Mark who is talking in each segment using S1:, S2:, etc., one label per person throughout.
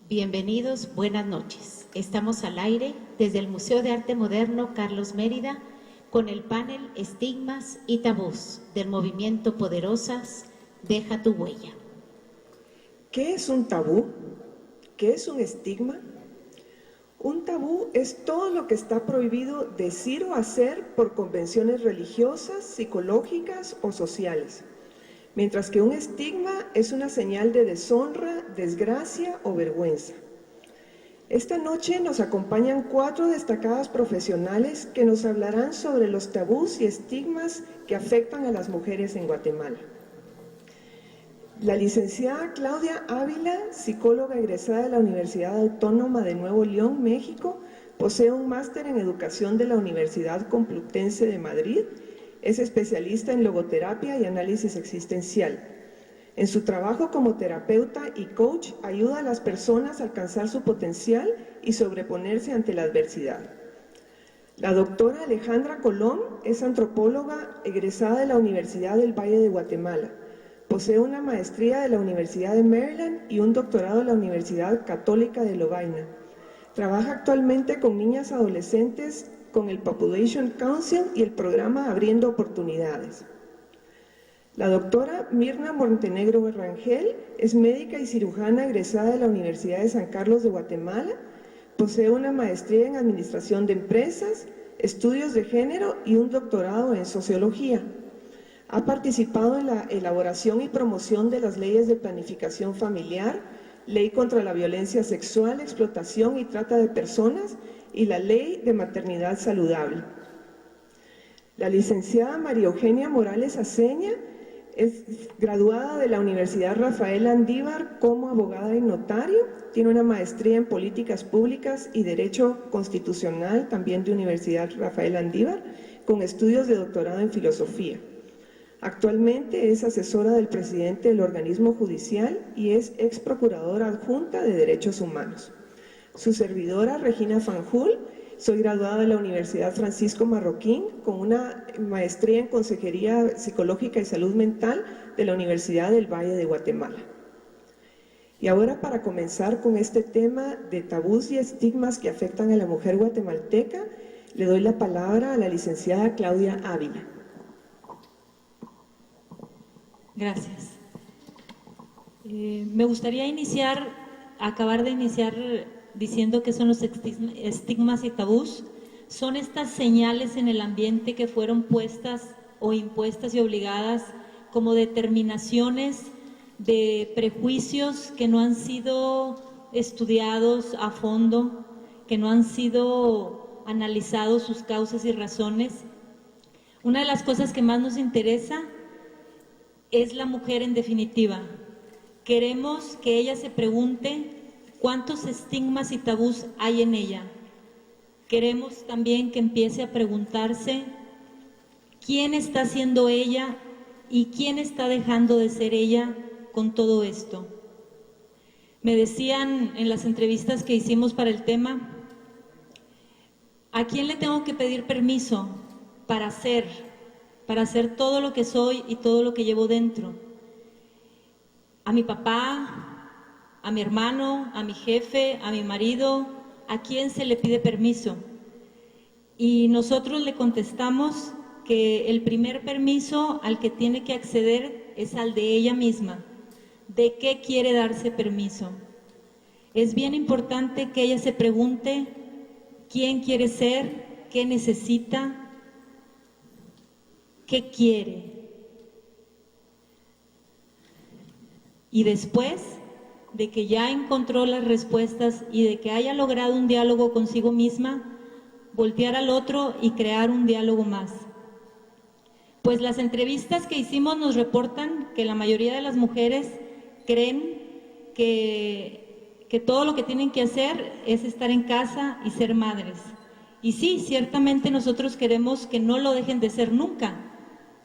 S1: Bienvenidos, buenas noches. Estamos al aire desde el Museo de Arte Moderno Carlos Mérida con el panel Estigmas y Tabús del movimiento Poderosas, Deja tu huella.
S2: ¿Qué es un tabú? ¿Qué es un estigma? Un tabú es todo lo que está prohibido decir o hacer por convenciones religiosas, psicológicas o sociales, mientras que un estigma es una señal de deshonra, desgracia o vergüenza. Esta noche nos acompañan 4 destacadas profesionales que nos hablarán sobre los tabús y estigmas que afectan a las mujeres en Guatemala. La licenciada Claudia Ávila, psicóloga egresada de la Universidad Autónoma de Nuevo León, México, posee un máster en educación de la Universidad Complutense de Madrid, es especialista en logoterapia y análisis existencial. En su trabajo como terapeuta y coach, ayuda a las personas a alcanzar su potencial y sobreponerse ante la adversidad. La doctora Alejandra Colón es antropóloga egresada de la Universidad del Valle de Guatemala. Posee una maestría de la Universidad de Maryland y un doctorado de la Universidad Católica de Lovaina. Trabaja actualmente con niñas adolescentes con el Population Council y el programa Abriendo Oportunidades. La doctora Mirna Montenegro Rangel es médica y cirujana egresada de la Universidad de San Carlos de Guatemala. Posee una maestría en Administración de Empresas, Estudios de Género y un doctorado en Sociología. Ha participado en la elaboración y promoción de las leyes de planificación familiar, Ley contra la Violencia Sexual, Explotación y Trata de Personas y la Ley de Maternidad Saludable. La licenciada María Eugenia Morales Aceña es graduada de la Universidad Rafael Andívar como abogada y notario, tiene una maestría en Políticas Públicas y Derecho Constitucional, también de Universidad Rafael Andívar, con estudios de doctorado en Filosofía. Actualmente es asesora del presidente del organismo judicial y es ex procuradora adjunta de Derechos Humanos. Su servidora, Regina Fanjul, soy graduada de la Universidad Francisco Marroquín con una maestría en Consejería Psicológica y Salud Mental de la Universidad del Valle de Guatemala. Y ahora, para comenzar con este tema de tabús y estigmas que afectan a la mujer guatemalteca, le doy la palabra a la licenciada Claudia Ávila.
S3: Gracias. Me gustaría acabar de iniciar diciendo que son los estigmas y tabús. Son estas señales en el ambiente que fueron puestas o impuestas y obligadas como determinaciones de prejuicios que no han sido estudiados a fondo, que no han sido analizados sus causas y razones. Una de las cosas que más nos interesa es la mujer en definitiva. Queremos que ella se pregunte cuántos estigmas y tabús hay en ella. Queremos también que empiece a preguntarse quién está siendo ella y quién está dejando de ser ella con todo esto. Me decían en las entrevistas que hicimos para el tema, ¿a quién le tengo que pedir permiso para hacer todo lo que soy y todo lo que llevo dentro? A mi papá, a mi hermano, a mi jefe, a mi marido, ¿a quién se le pide permiso? Y nosotros le contestamos que el primer permiso al que tiene que acceder es al de ella misma. ¿De qué quiere darse permiso? Es bien importante que ella se pregunte quién quiere ser, qué necesita, qué quiere. Y después de que ya encontró las respuestas y de que haya logrado un diálogo consigo misma, voltear al otro y crear un diálogo más. Pues las entrevistas que hicimos nos reportan que la mayoría de las mujeres creen que todo lo que tienen que hacer es estar en casa y ser madres. Y sí, ciertamente nosotros queremos que no lo dejen de ser nunca,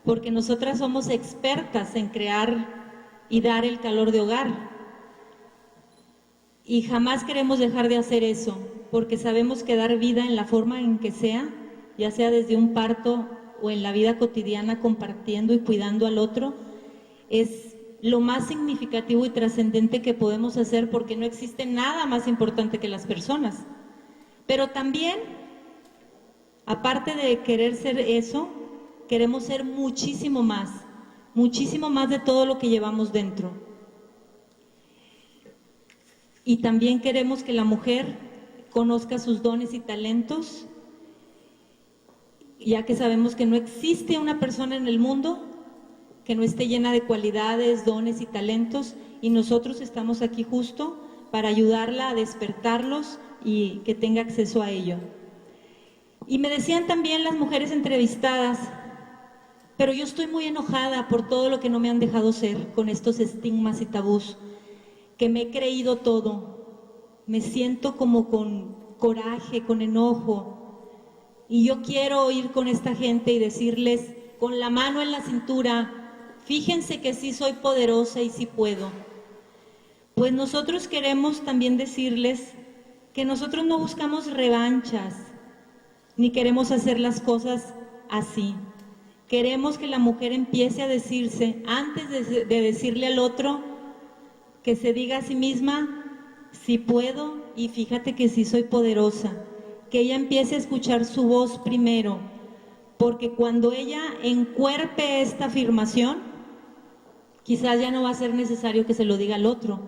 S3: porque nosotras somos expertas en crear y dar el calor de hogar. Y jamás queremos dejar de hacer eso, porque sabemos que dar vida en la forma en que sea, ya sea desde un parto o en la vida cotidiana compartiendo y cuidando al otro, es lo más significativo y trascendente que podemos hacer, porque no existe nada más importante que las personas. Pero también, aparte de querer ser eso, queremos ser muchísimo más de todo lo que llevamos dentro. Y también queremos que la mujer conozca sus dones y talentos, ya que sabemos que no existe una persona en el mundo que no esté llena de cualidades, dones y talentos, y nosotros estamos aquí justo para ayudarla a despertarlos y que tenga acceso a ello. Y me decían también las mujeres entrevistadas, pero yo estoy muy enojada por todo lo que no me han dejado ser, con estos estigmas y tabús, que me he creído todo, me siento como con coraje, con enojo, y yo quiero ir con esta gente y decirles con la mano en la cintura: fíjense que sí soy poderosa y sí puedo. Pues nosotros queremos también decirles que nosotros no buscamos revanchas, ni queremos hacer las cosas así. Queremos que la mujer empiece a decirse, antes de decirle al otro, que se diga a sí misma: sí puedo y fíjate que sí soy poderosa. Que ella empiece a escuchar su voz primero, porque cuando ella encuerpe esta afirmación, quizás ya no va a ser necesario que se lo diga al otro,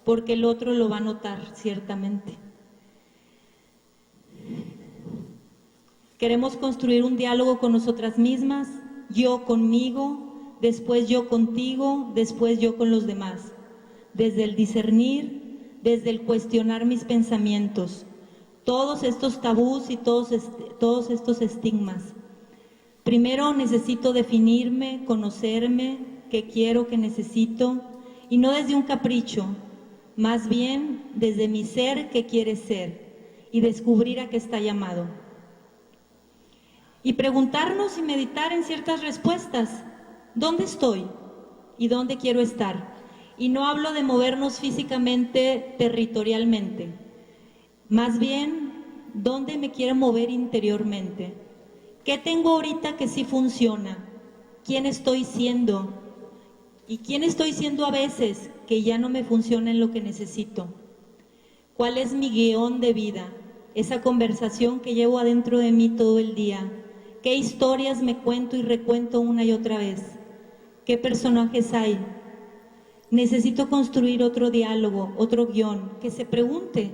S3: porque el otro lo va a notar ciertamente. Queremos construir un diálogo con nosotras mismas, yo conmigo, después yo contigo, después yo con los demás. Desde el discernir, desde el cuestionar mis pensamientos, todos estos tabús y todos estos estigmas. Primero necesito definirme, conocerme, qué quiero, qué necesito, y no desde un capricho, más bien desde mi ser que quiere ser, y descubrir a qué está llamado. Y preguntarnos y meditar en ciertas respuestas. ¿Dónde estoy? ¿Y dónde quiero estar? Y no hablo de movernos físicamente, territorialmente. Más bien, ¿dónde me quiero mover interiormente? ¿Qué tengo ahorita que sí funciona? ¿Quién estoy siendo? ¿Y quién estoy siendo a veces que ya no me funciona en lo que necesito? ¿Cuál es mi guión de vida? Esa conversación que llevo adentro de mí todo el día. ¿Qué historias me cuento y recuento una y otra vez? ¿Qué personajes hay? Necesito construir otro diálogo, otro guión, que se pregunte: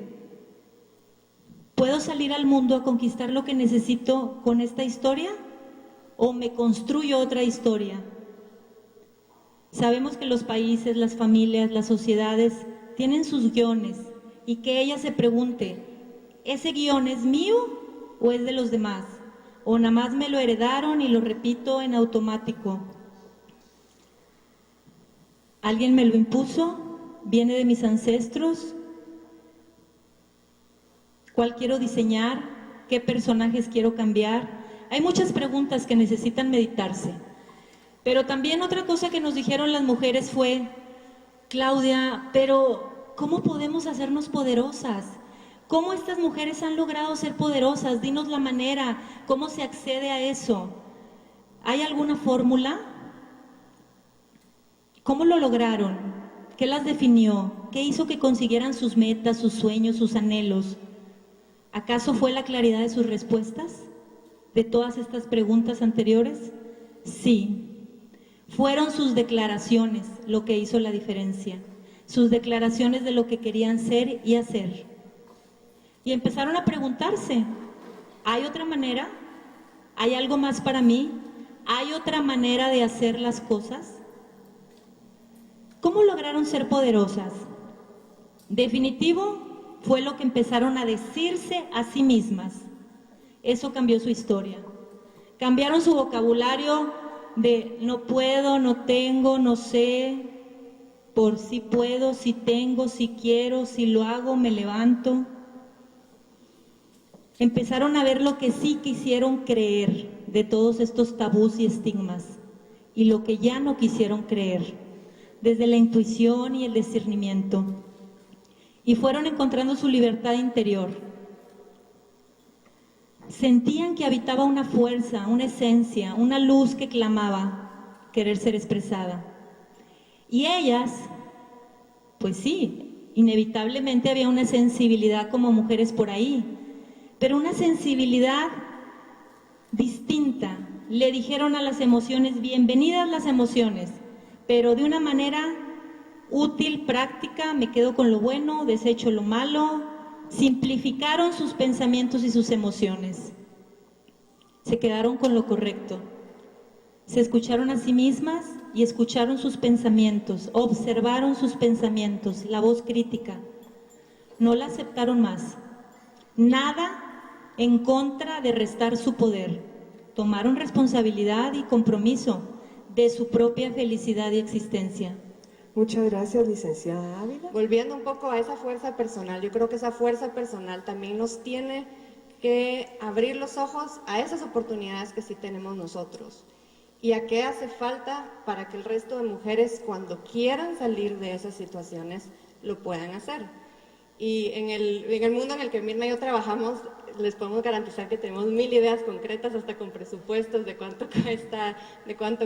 S3: ¿puedo salir al mundo a conquistar lo que necesito con esta historia? ¿O me construyo otra historia? Sabemos que los países, las familias, las sociedades tienen sus guiones, y que ella se pregunte: ¿ese guión es mío o es de los demás? ¿O nada más me lo heredaron y lo repito en automático? ¿Alguien me lo impuso? ¿Viene de mis ancestros? ¿Cuál quiero diseñar? ¿Qué personajes quiero cambiar? Hay muchas preguntas que necesitan meditarse. Pero también otra cosa que nos dijeron las mujeres fue: Claudia, pero ¿cómo podemos hacernos poderosas? ¿Cómo estas mujeres han logrado ser poderosas? Dinos la manera, ¿cómo se accede a eso? ¿Hay alguna fórmula? ¿Cómo lo lograron? ¿Qué las definió? ¿Qué hizo que consiguieran sus metas, sus sueños, sus anhelos? ¿Acaso fue la claridad de sus respuestas? ¿De todas estas preguntas anteriores? Sí. Fueron sus declaraciones lo que hizo la diferencia. Sus declaraciones de lo que querían ser y hacer. Y empezaron a preguntarse: ¿hay otra manera? ¿Hay algo más para mí? ¿Hay otra manera de hacer las cosas? ¿Cómo lograron ser poderosas? Definitivo, fue lo que empezaron a decirse a sí mismas. Eso cambió su historia. Cambiaron su vocabulario de no puedo, no tengo, no sé, por si puedo, si tengo, si quiero, si lo hago, me levanto. Empezaron a ver lo que sí quisieron creer de todos estos tabús y estigmas, y lo que ya no quisieron creer, desde la intuición y el discernimiento. Y fueron encontrando su libertad interior. Sentían que habitaba una fuerza, una esencia, una luz que clamaba querer ser expresada. Y ellas, pues sí, inevitablemente había una sensibilidad como mujeres por ahí, pero una sensibilidad distinta. Le dijeron a las emociones, bienvenidas las emociones, pero de una manera útil, práctica, me quedo con lo bueno, desecho lo malo. Simplificaron sus pensamientos y sus emociones. Se quedaron con lo correcto. Se escucharon a sí mismas y escucharon sus pensamientos, observaron sus pensamientos, la voz crítica. No la aceptaron más. Nada en contra de restar su poder. Tomaron responsabilidad y compromiso de su propia felicidad y existencia.
S2: Muchas gracias, licenciada Ávila.
S4: Volviendo un poco a esa fuerza personal, yo creo que esa fuerza personal también nos tiene que abrir los ojos a esas oportunidades que sí tenemos nosotros y a qué hace falta para que el resto de mujeres, cuando quieran salir de esas situaciones, lo puedan hacer. Y en el mundo en el que Mirna y yo trabajamos, les podemos garantizar que tenemos 1000 ideas concretas, hasta con presupuestos de cuánto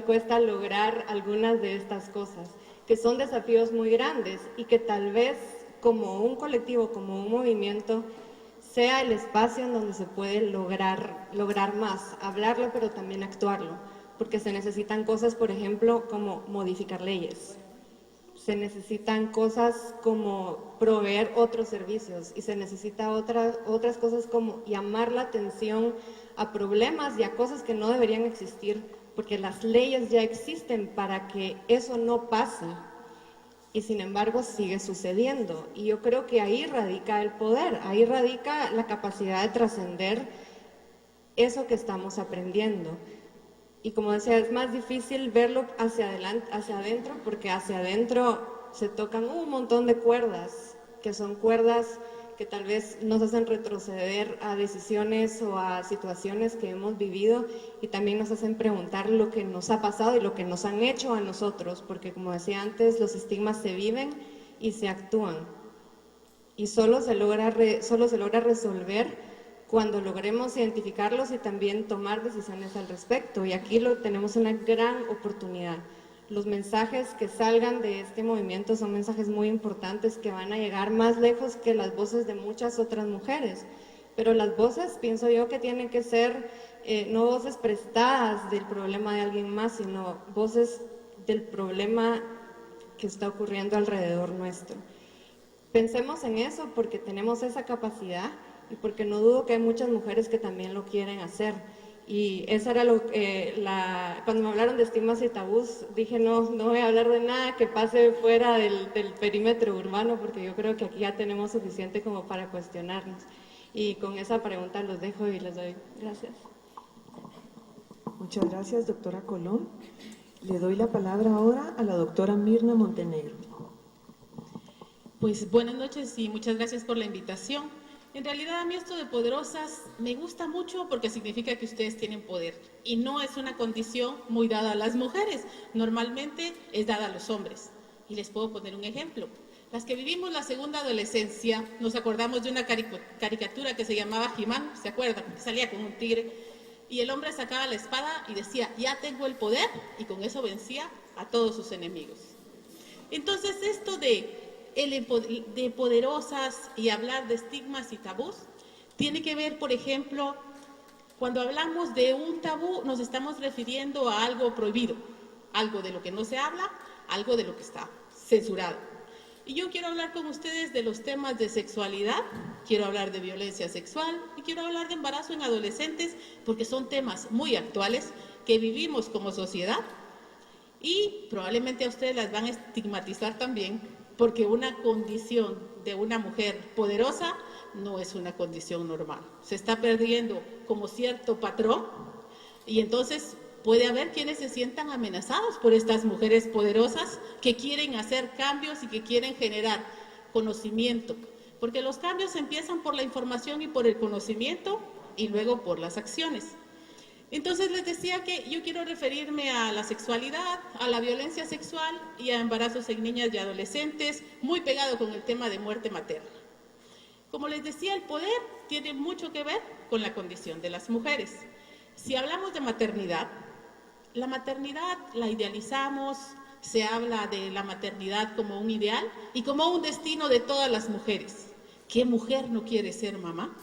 S4: cuesta lograr algunas de estas cosas, que son desafíos muy grandes y que tal vez como un colectivo, como un movimiento, sea el espacio en donde se puede lograr más, hablarlo pero también actuarlo, porque se necesitan cosas, por ejemplo, como modificar leyes. Se necesitan cosas como proveer otros servicios y se necesita otras cosas como llamar la atención a problemas y a cosas que no deberían existir, porque las leyes ya existen para que eso no pase y sin embargo sigue sucediendo. Y yo creo que ahí radica el poder, ahí radica la capacidad de trascender eso que estamos aprendiendo. Y como decía, es más difícil verlo hacia adentro, porque hacia adentro se tocan un montón de cuerdas, que son cuerdas que tal vez nos hacen retroceder a decisiones o a situaciones que hemos vivido y también nos hacen preguntar lo que nos ha pasado y lo que nos han hecho a nosotros, porque como decía antes, los estigmas se viven y se actúan. Y solo se logra resolver cuando logremos identificarlos y también tomar decisiones al respecto. Y aquí tenemos una gran oportunidad. Los mensajes que salgan de este movimiento son mensajes muy importantes que van a llegar más lejos que las voces de muchas otras mujeres. Pero las voces, pienso yo, que tienen que ser no voces prestadas del problema de alguien más, sino voces del problema que está ocurriendo alrededor nuestro. Pensemos en eso porque tenemos esa capacidad y porque no dudo que hay muchas mujeres que también lo quieren hacer. Y eso era cuando me hablaron de estigmas y tabús, dije no voy a hablar de nada que pase fuera del perímetro urbano, porque yo creo que aquí ya tenemos suficiente como para cuestionarnos. Y con esa pregunta los dejo y les doy gracias.
S2: Muchas gracias, doctora Colón. Le doy la palabra ahora a la doctora Mirna Montenegro.
S5: Pues buenas noches y muchas gracias por la invitación. En realidad a mí esto de poderosas me gusta mucho porque significa que ustedes tienen poder y no es una condición muy dada a las mujeres, normalmente es dada a los hombres. Y les puedo poner un ejemplo. Las que vivimos la segunda adolescencia nos acordamos de una caricatura que se llamaba He-Man, ¿se acuerdan? Salía con un tigre y el hombre sacaba la espada y decía, ya tengo el poder, y con eso vencía a todos sus enemigos. Entonces esto de poderosas y hablar de estigmas y tabús tiene que ver, por ejemplo, cuando hablamos de un tabú nos estamos refiriendo a algo prohibido, algo de lo que no se habla, algo de lo que está censurado. Y yo quiero hablar con ustedes de los temas de sexualidad, quiero hablar de violencia sexual y quiero hablar de embarazo en adolescentes porque son temas muy actuales que vivimos como sociedad y probablemente a ustedes las van a estigmatizar también porque una condición de una mujer poderosa no es una condición normal. Se está perdiendo como cierto patrón y entonces puede haber quienes se sientan amenazados por estas mujeres poderosas que quieren hacer cambios y que quieren generar conocimiento, porque los cambios empiezan por la información y por el conocimiento y luego por las acciones. Entonces les decía que yo quiero referirme a la sexualidad, a la violencia sexual y a embarazos en niñas y adolescentes, muy pegado con el tema de muerte materna. Como les decía, el poder tiene mucho que ver con la condición de las mujeres. Si hablamos de maternidad, la maternidad la idealizamos, se habla de la maternidad como un ideal y como un destino de todas las mujeres. ¿Qué mujer no quiere ser mamá?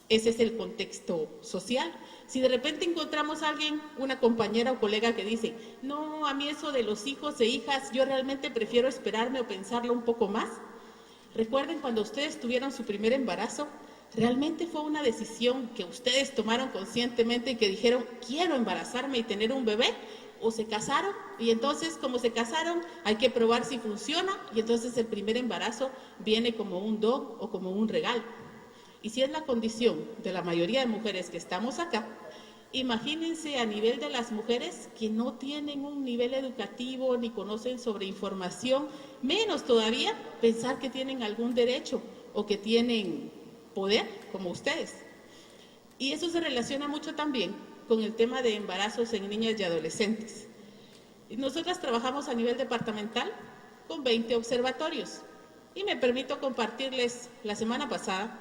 S5: Ese es el contexto social. Si de repente encontramos a alguien, una compañera o colega que dice, no, a mí eso de los hijos e hijas, yo realmente prefiero esperarme o pensarlo un poco más. Recuerden cuando ustedes tuvieron su primer embarazo, realmente fue una decisión que ustedes tomaron conscientemente y que dijeron, quiero embarazarme y tener un bebé, o se casaron y entonces como se casaron hay que probar si funciona y entonces el primer embarazo viene como un don o como un regalo. Y si es la condición de la mayoría de mujeres que estamos acá, imagínense a nivel de las mujeres que no tienen un nivel educativo ni conocen sobre información, menos todavía pensar que tienen algún derecho o que tienen poder como ustedes. Y eso se relaciona mucho también con el tema de embarazos en niñas y adolescentes. Nosotras trabajamos a nivel departamental con 20 observatorios y me permito compartirles la semana pasada.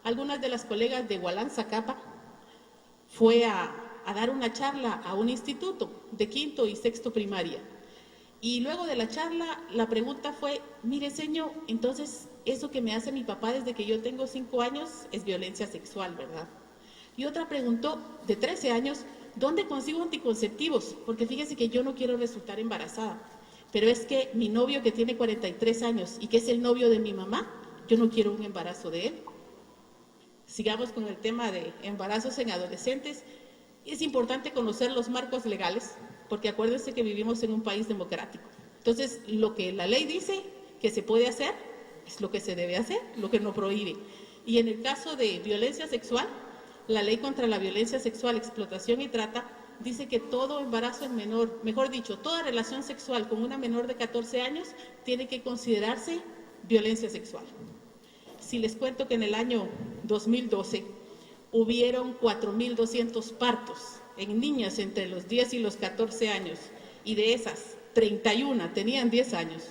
S5: Algunas de las colegas de Hualán, Zacapa, fue a dar una charla a un instituto de quinto y sexto primaria. Y luego de la charla, la pregunta fue, mire señor, entonces eso que me hace mi papá desde que yo tengo 5 años es violencia sexual, ¿verdad? Y otra preguntó, de 13 años, ¿dónde consigo anticonceptivos? Porque fíjese que yo no quiero resultar embarazada, pero es que mi novio que tiene 43 años y que es el novio de mi mamá, yo no quiero un embarazo de él. Sigamos con el tema de embarazos en adolescentes. Es importante conocer los marcos legales, porque acuérdense que vivimos en un país democrático. Entonces, lo que la ley dice que se puede hacer, es lo que se debe hacer, lo que no prohíbe. Y en el caso de violencia sexual, la ley contra la violencia sexual, explotación y trata, dice que todo embarazo en menor, mejor dicho, toda relación sexual con una menor de 14 años tiene que considerarse violencia sexual. Si les cuento que en el año 2012 hubieron 4.200 partos en niñas entre los 10 y los 14 años, y de esas 31 tenían 10 años.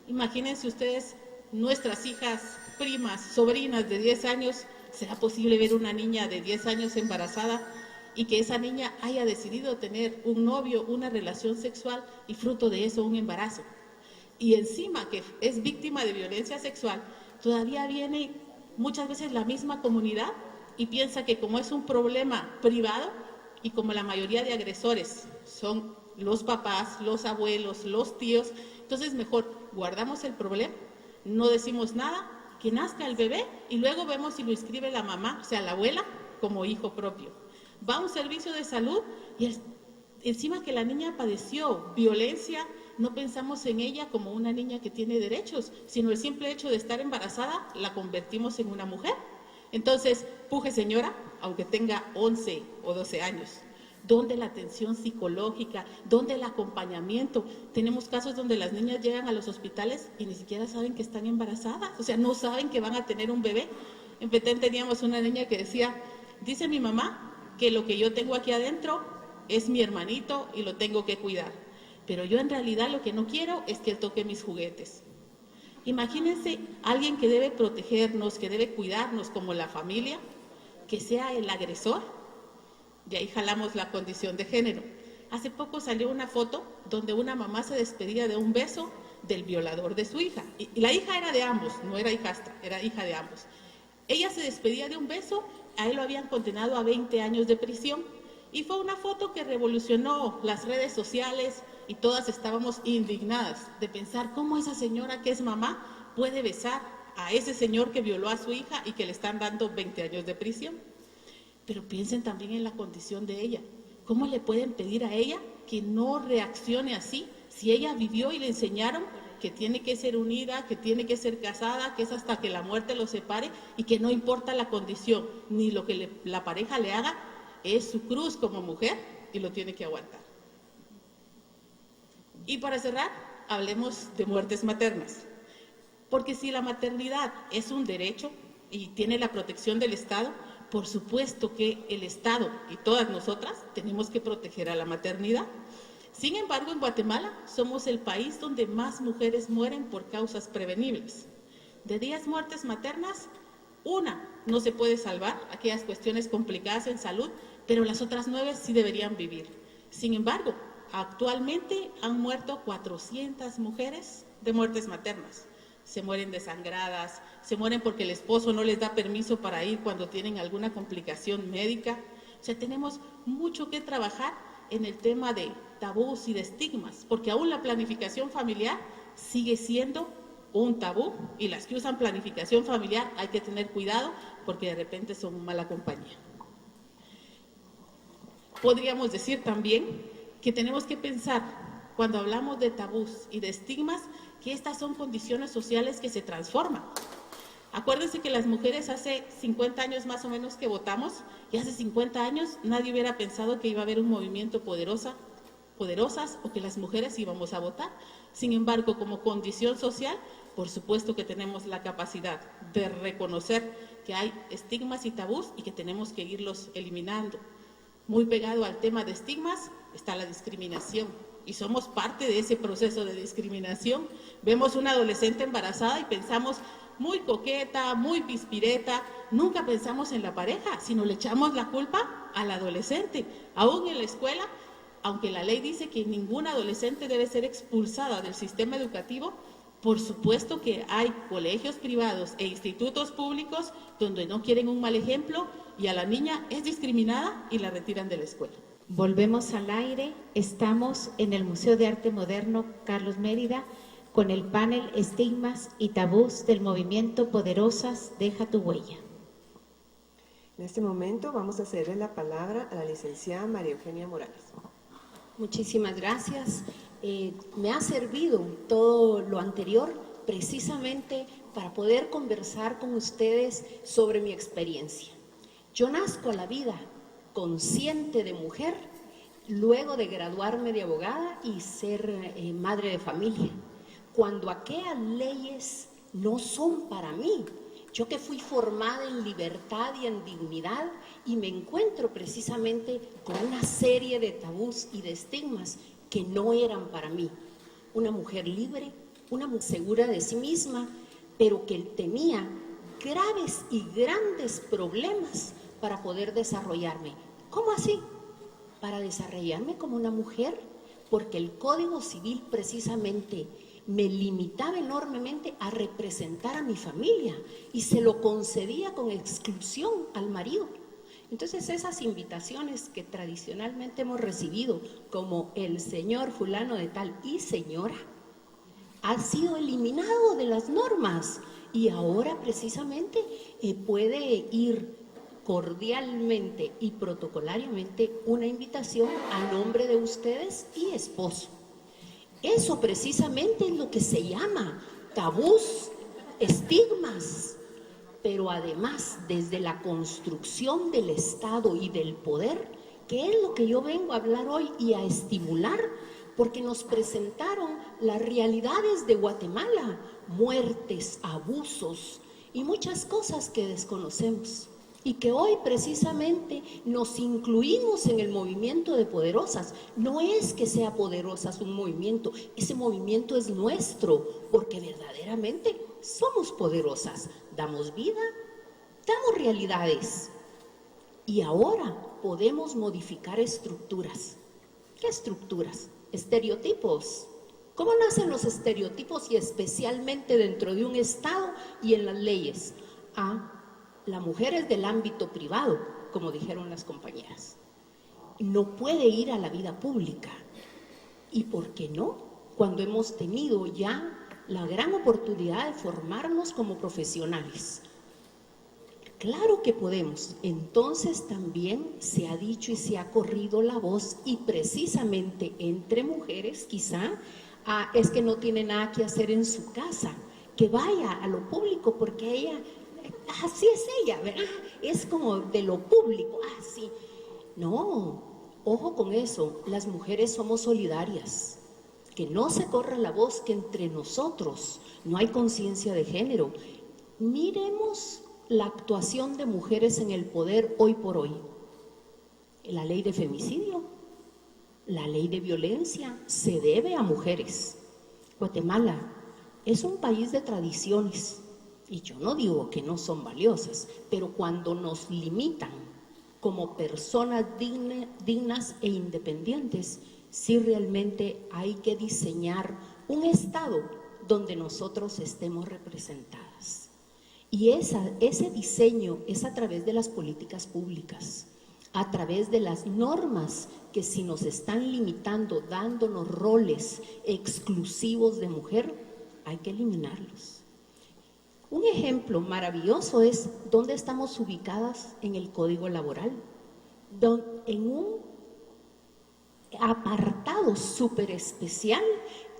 S5: Imagínense ustedes, nuestras hijas, primas, sobrinas de 10 años, ¿será posible ver una niña de 10 años embarazada y que esa niña haya decidido tener un novio, una relación sexual y fruto de eso un embarazo? Y encima que es víctima de violencia sexual, todavía viene muchas veces la misma comunidad y piensa que como es un problema privado y como la mayoría de agresores son los papás, los abuelos, los tíos, entonces mejor guardamos el problema, no decimos nada, que nazca el bebé y luego vemos si lo inscribe la mamá, o sea, la abuela, como hijo propio. Va a un servicio de salud y encima que la niña padeció violencia, no pensamos en ella como una niña que tiene derechos, sino el simple hecho de estar embarazada la convertimos en una mujer. Entonces, puje señora, aunque tenga 11 o 12 años. ¿Dónde la atención psicológica? ¿Dónde el acompañamiento? Tenemos casos donde las niñas llegan a los hospitales y ni siquiera saben que están embarazadas, o sea, no saben que van a tener un bebé. En Petén teníamos una niña que decía, dice mi mamá que lo que yo tengo aquí adentro es mi hermanito y lo tengo que cuidar, pero yo en realidad lo que no quiero es que él toque mis juguetes. Imagínense alguien que debe protegernos, que debe cuidarnos como la familia, que sea el agresor. Y ahí jalamos la condición de género. Hace poco salió una foto donde una mamá se despedía de un beso del violador de su hija. Y la hija era de ambos, no era hijastra, era hija de ambos. Ella se despedía de un beso, a él lo habían condenado a 20 años de prisión. Y fue una foto que revolucionó las redes sociales y todas estábamos indignadas de pensar cómo esa señora que es mamá puede besar a ese señor que violó a su hija y que le están dando 20 años de prisión. Pero piensen también en la condición de ella. ¿Cómo le pueden pedir a ella que no reaccione así si ella vivió y le enseñaron que tiene que ser unida, que tiene que ser casada, que es hasta que la muerte los separe y que no importa la condición ni lo que la pareja le haga, es su cruz como mujer y lo tiene que aguantar? Y para cerrar, hablemos de muertes maternas. Porque si la maternidad es un derecho y tiene la protección del Estado, por supuesto que el Estado y todas nosotras tenemos que proteger a la maternidad. Sin embargo, en Guatemala somos el país donde más mujeres mueren por causas prevenibles. De 10 muertes maternas, una no se puede salvar, aquellas cuestiones complicadas en salud, pero las otras 9 sí deberían vivir. Sin embargo, Actualmente han muerto 400 mujeres de muertes maternas. Se mueren desangradas, se mueren porque el esposo no les da permiso para ir cuando tienen alguna complicación médica. O sea, tenemos mucho que trabajar en el tema de tabús y de estigmas, porque aún la planificación familiar sigue siendo un tabú, y las que usan planificación familiar hay que tener cuidado porque de repente son mala compañía. Podríamos decir también que tenemos que pensar, cuando hablamos de tabús y de estigmas, que estas son condiciones sociales que se transforman. Acuérdense que las mujeres hace 50 años más o menos que votamos, y hace 50 años nadie hubiera pensado que iba a haber un movimiento poderosas o que las mujeres íbamos a votar. Sin embargo, como condición social, por supuesto que tenemos la capacidad de reconocer que hay estigmas y tabús y que tenemos que irlos eliminando. Muy pegado al tema de estigmas está la discriminación, y somos parte de ese proceso de discriminación. Vemos una adolescente embarazada y pensamos muy coqueta, muy pispireta, nunca pensamos en la pareja, sino le echamos la culpa al adolescente. Aún en la escuela, aunque la ley dice que ninguna adolescente debe ser expulsada del sistema educativo, por supuesto que hay colegios privados e institutos públicos donde no quieren un mal ejemplo y a la niña es discriminada y la retiran de la escuela.
S1: Volvemos al aire. Estamos en el Museo de Arte Moderno Carlos Mérida con el panel Estigmas y Tabús del movimiento Poderosas, deja tu huella.
S2: En este momento vamos a cederle la palabra a la licenciada María Eugenia Morales.
S6: Muchísimas gracias. Me ha servido todo lo anterior precisamente para poder conversar con ustedes sobre mi experiencia. Yo nazco a la vida consciente de mujer luego de graduarme de abogada y ser madre de familia, cuando aquellas leyes no son para mí. Yo que fui formada en libertad y en dignidad y me encuentro precisamente con una serie de tabús y de estigmas que no eran para mí. Una mujer libre, una mujer segura de sí misma, pero que tenía graves y grandes problemas para poder desarrollarme. ¿Cómo así? Para desarrollarme como una mujer, porque el Código Civil precisamente me limitaba enormemente a representar a mi familia y se lo concedía con exclusión al marido. Entonces esas invitaciones que tradicionalmente hemos recibido como el señor fulano de tal y señora ha sido eliminado de las normas y ahora precisamente puede ir cordialmente y protocolariamente una invitación a nombre de ustedes y esposo. Eso precisamente es lo que se llama tabús, estigmas, pero además desde la construcción del Estado y del poder, que es lo que yo vengo a hablar hoy y a estimular, porque nos presentaron las realidades de Guatemala, muertes, abusos y muchas cosas que desconocemos. Y que hoy precisamente nos incluimos en el movimiento de Poderosas. No es que sea Poderosas un movimiento, ese movimiento es nuestro, porque verdaderamente somos poderosas. Damos vida, damos realidades. Y ahora podemos modificar estructuras. ¿Qué estructuras? Estereotipos. ¿Cómo nacen los estereotipos y especialmente dentro de un Estado y en las leyes? La mujer es del ámbito privado, como dijeron las compañeras. No puede ir a la vida pública. ¿Y por qué no? Cuando hemos tenido ya la gran oportunidad de formarnos como profesionales. Claro que podemos. Entonces también se ha dicho y se ha corrido la voz y precisamente entre mujeres quizá es que no tiene nada que hacer en su casa, que vaya a lo público porque ella... Así es ella, ¿verdad? Es como de lo público, así. No, ojo con eso, las mujeres somos solidarias. Que no se corra la voz que entre nosotros no hay conciencia de género. Miremos la actuación de mujeres en el poder hoy por hoy. La ley de femicidio, la ley de violencia se debe a mujeres. Guatemala es un país de tradiciones. Y yo no digo que no son valiosas, pero cuando nos limitan como personas dignas e independientes, si realmente hay que diseñar un Estado donde nosotros estemos representadas. Y ese diseño es a través de las políticas públicas, a través de las normas que si nos están limitando, dándonos roles exclusivos de mujer, hay que eliminarlos. Un ejemplo maravilloso es dónde estamos ubicadas en el Código Laboral, en un apartado súper especial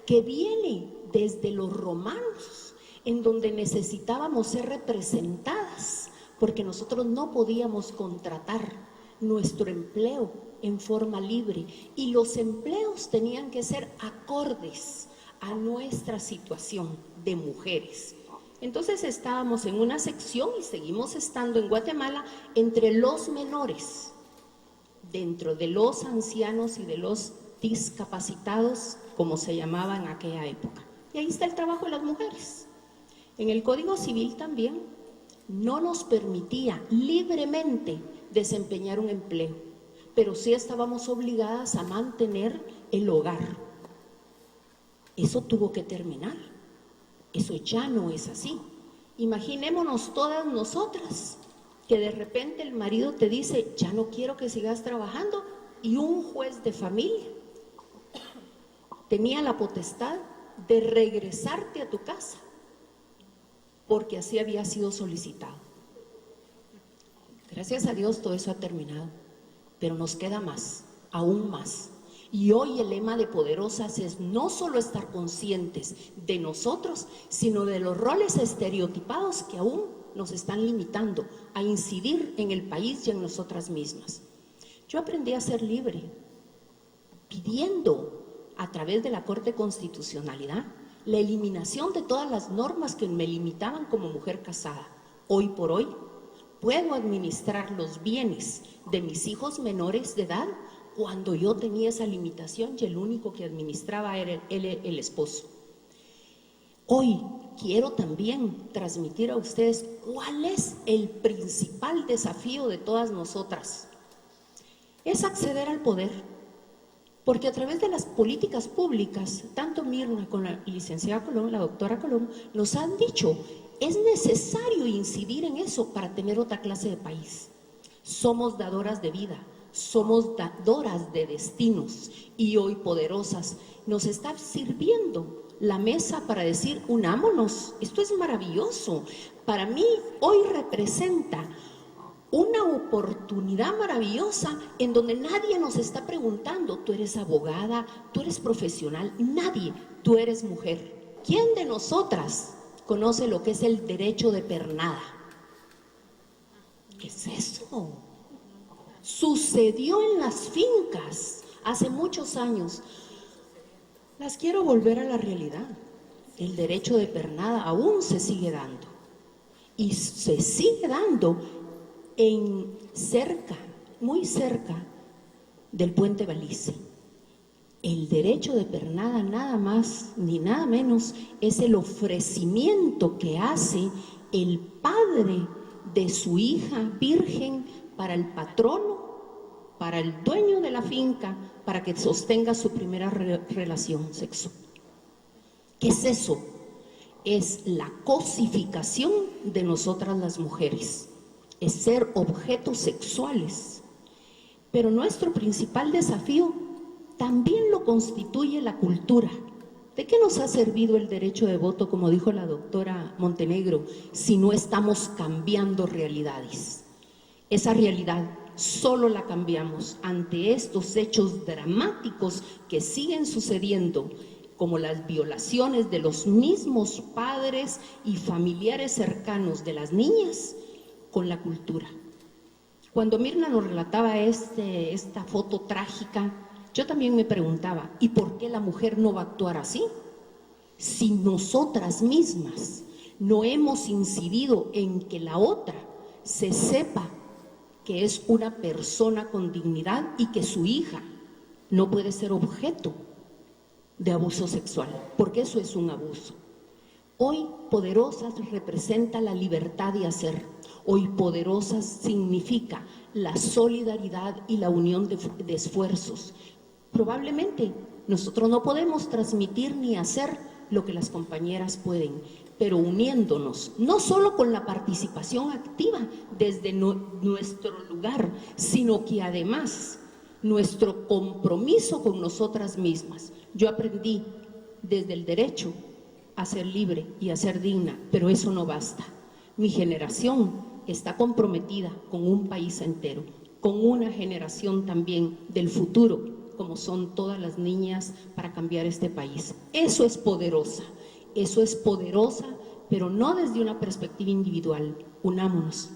S6: que viene desde los romanos, en donde necesitábamos ser representadas, porque nosotros no podíamos contratar nuestro empleo en forma libre y los empleos tenían que ser acordes a nuestra situación de mujeres. Entonces estábamos en una sección y seguimos estando en Guatemala entre los menores, dentro de los ancianos y de los discapacitados, como se llamaba en aquella época. Y ahí está el trabajo de las mujeres. En el Código Civil también no nos permitía libremente desempeñar un empleo, pero sí estábamos obligadas a mantener el hogar. Eso tuvo que terminar. Eso ya no es así. Imaginémonos todas nosotras que de repente el marido te dice, ya no quiero que sigas trabajando, y un juez de familia tenía la potestad de regresarte a tu casa porque así había sido solicitado. Gracias a Dios todo eso ha terminado, pero nos queda más, aún más. Y hoy el lema de Poderosas es no solo estar conscientes de nosotros, sino de los roles estereotipados que aún nos están limitando a incidir en el país y en nosotras mismas. Yo aprendí a ser libre, pidiendo a través de la Corte de Constitucionalidad la eliminación de todas las normas que me limitaban como mujer casada. Hoy por hoy puedo administrar los bienes de mis hijos menores de edad cuando yo tenía esa limitación y el único que administraba era el esposo. Hoy quiero también transmitir a ustedes cuál es el principal desafío de todas nosotras. Es acceder al poder, porque a través de las políticas públicas, tanto Mirna con la licenciada Colón, la doctora Colón, nos han dicho, es necesario incidir en eso para tener otra clase de país. Somos dadoras de vida, somos dadoras de destinos y hoy Poderosas nos está sirviendo la mesa para decir, unámonos, esto es maravilloso. Para mí hoy representa una oportunidad maravillosa en donde nadie nos está preguntando, tú eres abogada, tú eres profesional, nadie, tú eres mujer. ¿Quién de nosotras conoce lo que es el derecho de pernada? ¿Qué es eso? Sucedió en las fincas hace muchos años. Las quiero volver a la realidad. El derecho de pernada aún se sigue dando y se sigue dando muy cerca del puente Balice. El derecho de pernada nada más ni nada menos es el ofrecimiento que hace el padre de su hija virgen para el patrono, para el dueño de la finca, para que sostenga su primera relación sexual. ¿Qué es eso? Es la cosificación de nosotras las mujeres. Es ser objetos sexuales. Pero nuestro principal desafío también lo constituye la cultura. ¿De qué nos ha servido el derecho de voto, como dijo la doctora Montenegro, si no estamos cambiando realidades? Esa realidad solo la cambiamos ante estos hechos dramáticos que siguen sucediendo, como las violaciones de los mismos padres y familiares cercanos de las niñas, con la cultura. Cuando Mirna nos relataba esta foto trágica, yo también me preguntaba, ¿y por qué la mujer no va a actuar así? Si nosotras mismas no hemos incidido en que la otra se sepa que es una persona con dignidad y que su hija no puede ser objeto de abuso sexual, porque eso es un abuso. Hoy Poderosas representa la libertad de hacer. Hoy Poderosas significa la solidaridad y la unión de esfuerzos Probablemente nosotros no podemos transmitir ni hacer lo que las compañeras pueden, pero uniéndonos, no solo con la participación activa desde nuestro lugar, sino que además nuestro compromiso con nosotras mismas. Yo aprendí desde el derecho a ser libre y a ser digna, pero eso no basta. Mi generación está comprometida con un país entero, con una generación también del futuro, como son todas las niñas, para cambiar este país. Eso es poderosa, pero no desde una perspectiva individual. Unámonos.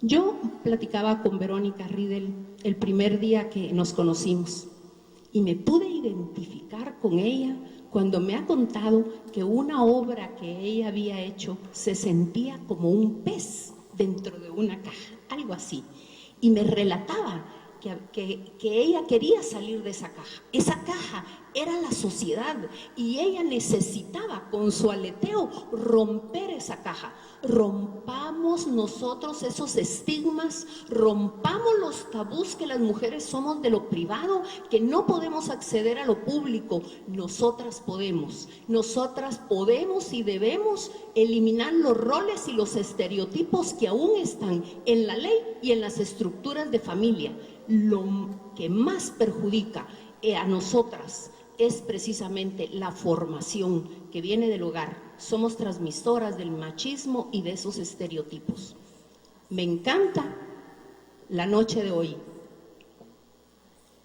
S6: Yo platicaba con Verónica Riedel el primer día que nos conocimos y me pude identificar con ella cuando me ha contado que una obra que ella había hecho se sentía como un pez dentro de una caja, algo así, y me relataba que ella quería salir de esa caja. Esa caja era la sociedad y ella necesitaba con su aleteo romper esa caja. Rompamos nosotros esos estigmas, rompamos los tabús que las mujeres somos de lo privado, que no podemos acceder a lo público. Nosotras podemos y debemos eliminar los roles y los estereotipos que aún están en la ley y en las estructuras de familia. Lo que más perjudica a nosotras es precisamente la formación que viene del hogar. Somos transmisoras del machismo y de esos estereotipos. Me encanta la noche de hoy.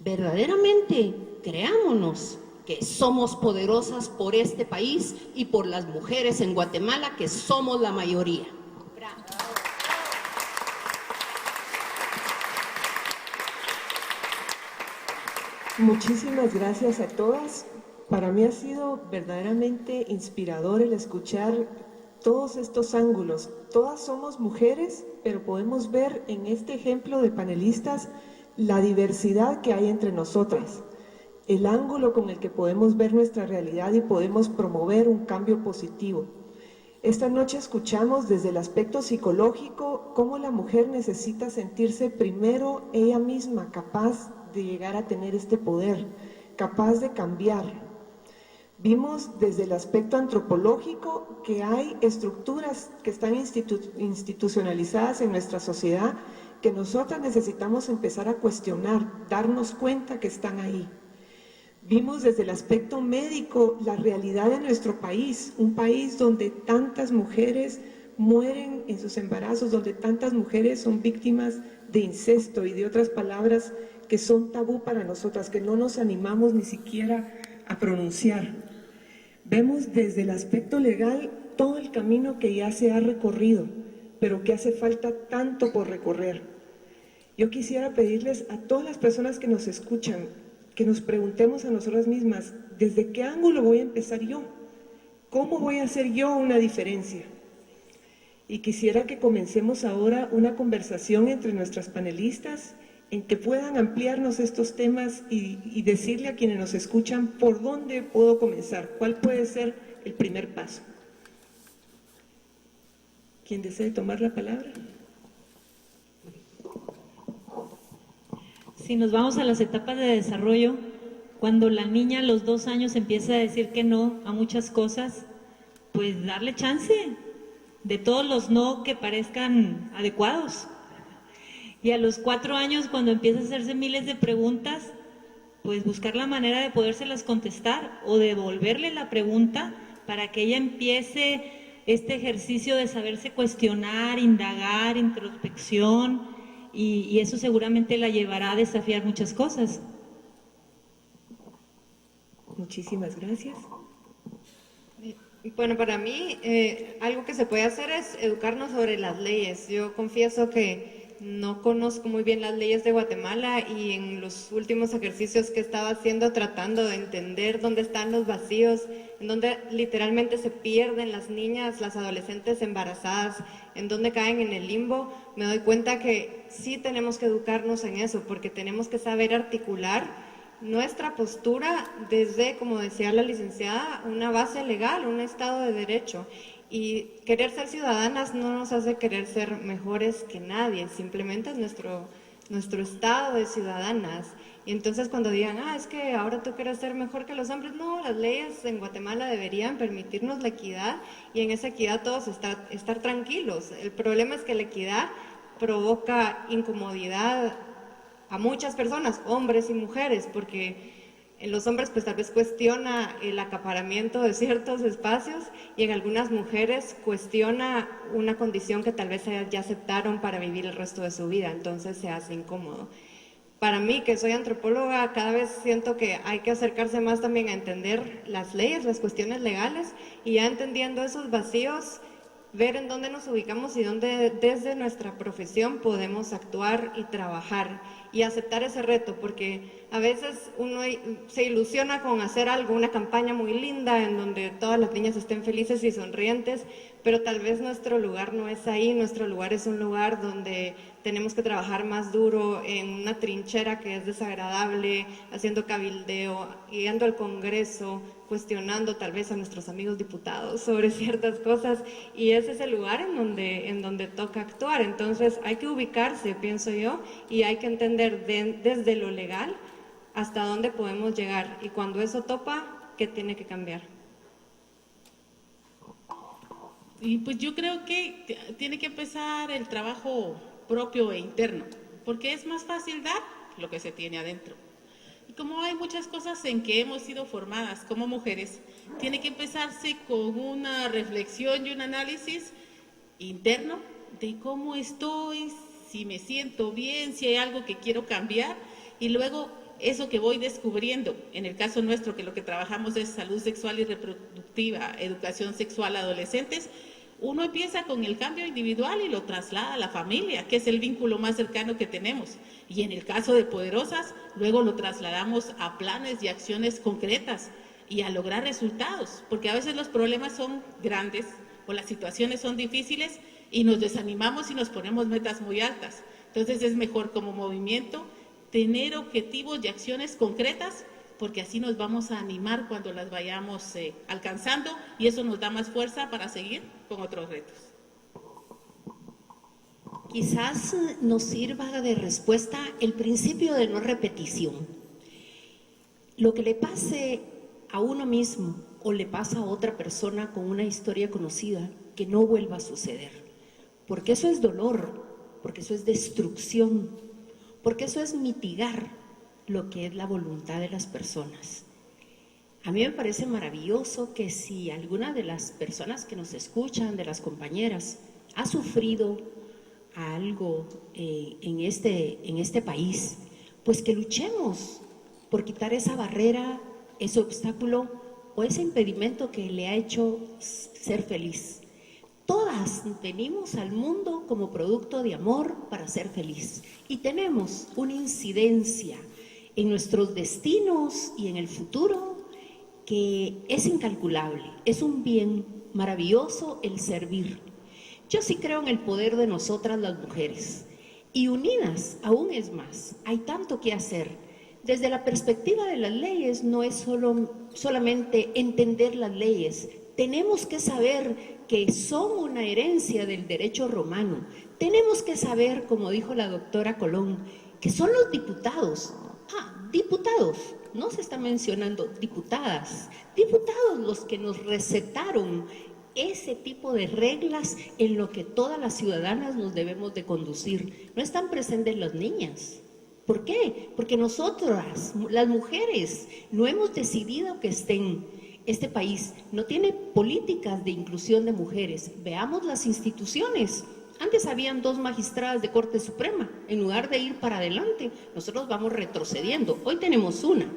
S6: Verdaderamente, creámonos que somos poderosas por este país y por las mujeres en Guatemala, que somos la mayoría. Bravo.
S2: Muchísimas gracias a todas. Para mí ha sido verdaderamente inspirador el escuchar todos estos ángulos. Todas somos mujeres, pero podemos ver en este ejemplo de panelistas la diversidad que hay entre nosotras, el ángulo con el que podemos ver nuestra realidad y podemos promover un cambio positivo. Esta noche escuchamos desde el aspecto psicológico cómo la mujer necesita sentirse primero ella misma capaz de llegar a tener este poder, capaz de cambiar. Vimos desde el aspecto antropológico que hay estructuras que están institucionalizadas en nuestra sociedad que nosotras necesitamos empezar a cuestionar, darnos cuenta que están ahí. Vimos desde el aspecto médico la realidad de nuestro país, un país donde tantas mujeres mueren en sus embarazos, donde tantas mujeres son víctimas de incesto y de otras palabras que son tabú para nosotras, que no nos animamos ni siquiera a pronunciar. Vemos desde el aspecto legal todo el camino que ya se ha recorrido, pero que hace falta tanto por recorrer. Yo quisiera pedirles a todas las personas que nos escuchan, que nos preguntemos a nosotras mismas, ¿desde qué ángulo voy a empezar yo? ¿Cómo voy a hacer yo una diferencia? Y quisiera que comencemos ahora una conversación entre nuestras panelistas en que puedan ampliarnos estos temas y decirle a quienes nos escuchan por dónde puedo comenzar, cuál puede ser el primer paso. ¿Quién desee tomar la palabra?
S3: Si nos vamos a las etapas de desarrollo, cuando la niña a los 2 años empieza a decir que no a muchas cosas, pues darle chance de todos los no que parezcan adecuados. Y a los 4 años, cuando empieza a hacerse miles de preguntas, pues buscar la manera de podérselas contestar o devolverle la pregunta para que ella empiece este ejercicio de saberse cuestionar, indagar, introspección, y eso seguramente la llevará a desafiar muchas cosas.
S2: Muchísimas gracias.
S4: Bueno, para mí algo que se puede hacer es educarnos sobre las leyes. Yo confieso que no conozco muy bien las leyes de Guatemala y en los últimos ejercicios que estaba haciendo tratando de entender dónde están los vacíos, en donde literalmente se pierden las niñas, las adolescentes embarazadas, en donde caen en el limbo, me doy cuenta que sí tenemos que educarnos en eso, porque tenemos que saber articular nuestra postura desde, como decía la licenciada, una base legal, un Estado de Derecho. Y querer ser ciudadanas no nos hace querer ser mejores que nadie, simplemente es nuestro estado de ciudadanas. Y entonces cuando digan, es que ahora tú quieres ser mejor que los hombres, no, las leyes en Guatemala deberían permitirnos la equidad y en esa equidad todos estar tranquilos. El problema es que la equidad provoca incomodidad a muchas personas, hombres y mujeres, porque en los hombres pues tal vez cuestiona el acaparamiento de ciertos espacios y en algunas mujeres cuestiona una condición que tal vez ya aceptaron para vivir el resto de su vida, entonces se hace incómodo. Para mí, que soy antropóloga, cada vez siento que hay que acercarse más también a entender las leyes, las cuestiones legales, y ya entendiendo esos vacíos, ver en dónde nos ubicamos y dónde desde nuestra profesión podemos actuar y trabajar y aceptar ese reto, porque a veces uno se ilusiona con hacer algo, una campaña muy linda en donde todas las niñas estén felices y sonrientes, pero tal vez nuestro lugar no es ahí, nuestro lugar es un lugar donde tenemos que trabajar más duro en una trinchera que es desagradable, haciendo cabildeo, yendo al Congreso, cuestionando tal vez a nuestros amigos diputados sobre ciertas cosas, y ese es el lugar en donde toca actuar. Entonces hay que ubicarse, pienso yo, y hay que entender desde lo legal hasta dónde podemos llegar, y cuando eso topa, ¿qué tiene que cambiar?
S5: Y pues yo creo que tiene que empezar el trabajo propio e interno, porque es más fácil dar lo que se tiene adentro. Y como hay muchas cosas en que hemos sido formadas como mujeres, tiene que empezarse con una reflexión y un análisis interno de cómo estoy, si me siento bien, si hay algo que quiero cambiar, y luego eso que voy descubriendo, en el caso nuestro, que lo que trabajamos es salud sexual y reproductiva, educación sexual a adolescentes, uno empieza con el cambio individual y lo traslada a la familia, que es el vínculo más cercano que tenemos. Y en el caso de Poderosas, luego lo trasladamos a planes y acciones concretas y a lograr resultados, porque a veces los problemas son grandes o las situaciones son difíciles y nos desanimamos y nos ponemos metas muy altas. Entonces es mejor como movimiento tener objetivos y acciones concretas, porque así nos vamos a animar cuando las vayamos alcanzando, y eso nos da más fuerza para seguir con otros retos.
S6: Quizás nos sirva de respuesta el principio de no repetición. Lo que le pase a uno mismo o le pasa a otra persona con una historia conocida, que no vuelva a suceder, porque eso es dolor, porque eso es destrucción, porque eso es mitigar lo que es la voluntad de las personas. A mí me parece maravilloso que si alguna de las personas que nos escuchan, de las compañeras, ha sufrido algo en este país, pues que luchemos por quitar esa barrera, ese obstáculo o ese impedimento que le ha hecho ser feliz. Todas venimos al mundo como producto de amor para ser feliz y tenemos una incidencia en nuestros destinos y en el futuro que es incalculable. Es un bien maravilloso el servir. Yo sí creo en el poder de nosotras las mujeres, y unidas aún es más. Hay tanto que hacer. Desde la perspectiva de las leyes no es solamente entender las leyes. Tenemos que saber que son una herencia del derecho romano. Tenemos que saber, como dijo la doctora Colón, que son los diputados. Diputados, no se está mencionando diputadas, diputados los que nos recetaron ese tipo de reglas en lo que todas las ciudadanas nos debemos de conducir. No están presentes las niñas. ¿Por qué? Porque nosotras, las mujeres, no hemos decidido que estén. Este país no tiene políticas de inclusión de mujeres. Veamos las instituciones. Antes habían 2 magistradas de Corte Suprema. En lugar de ir para adelante, nosotros vamos retrocediendo. Hoy tenemos una.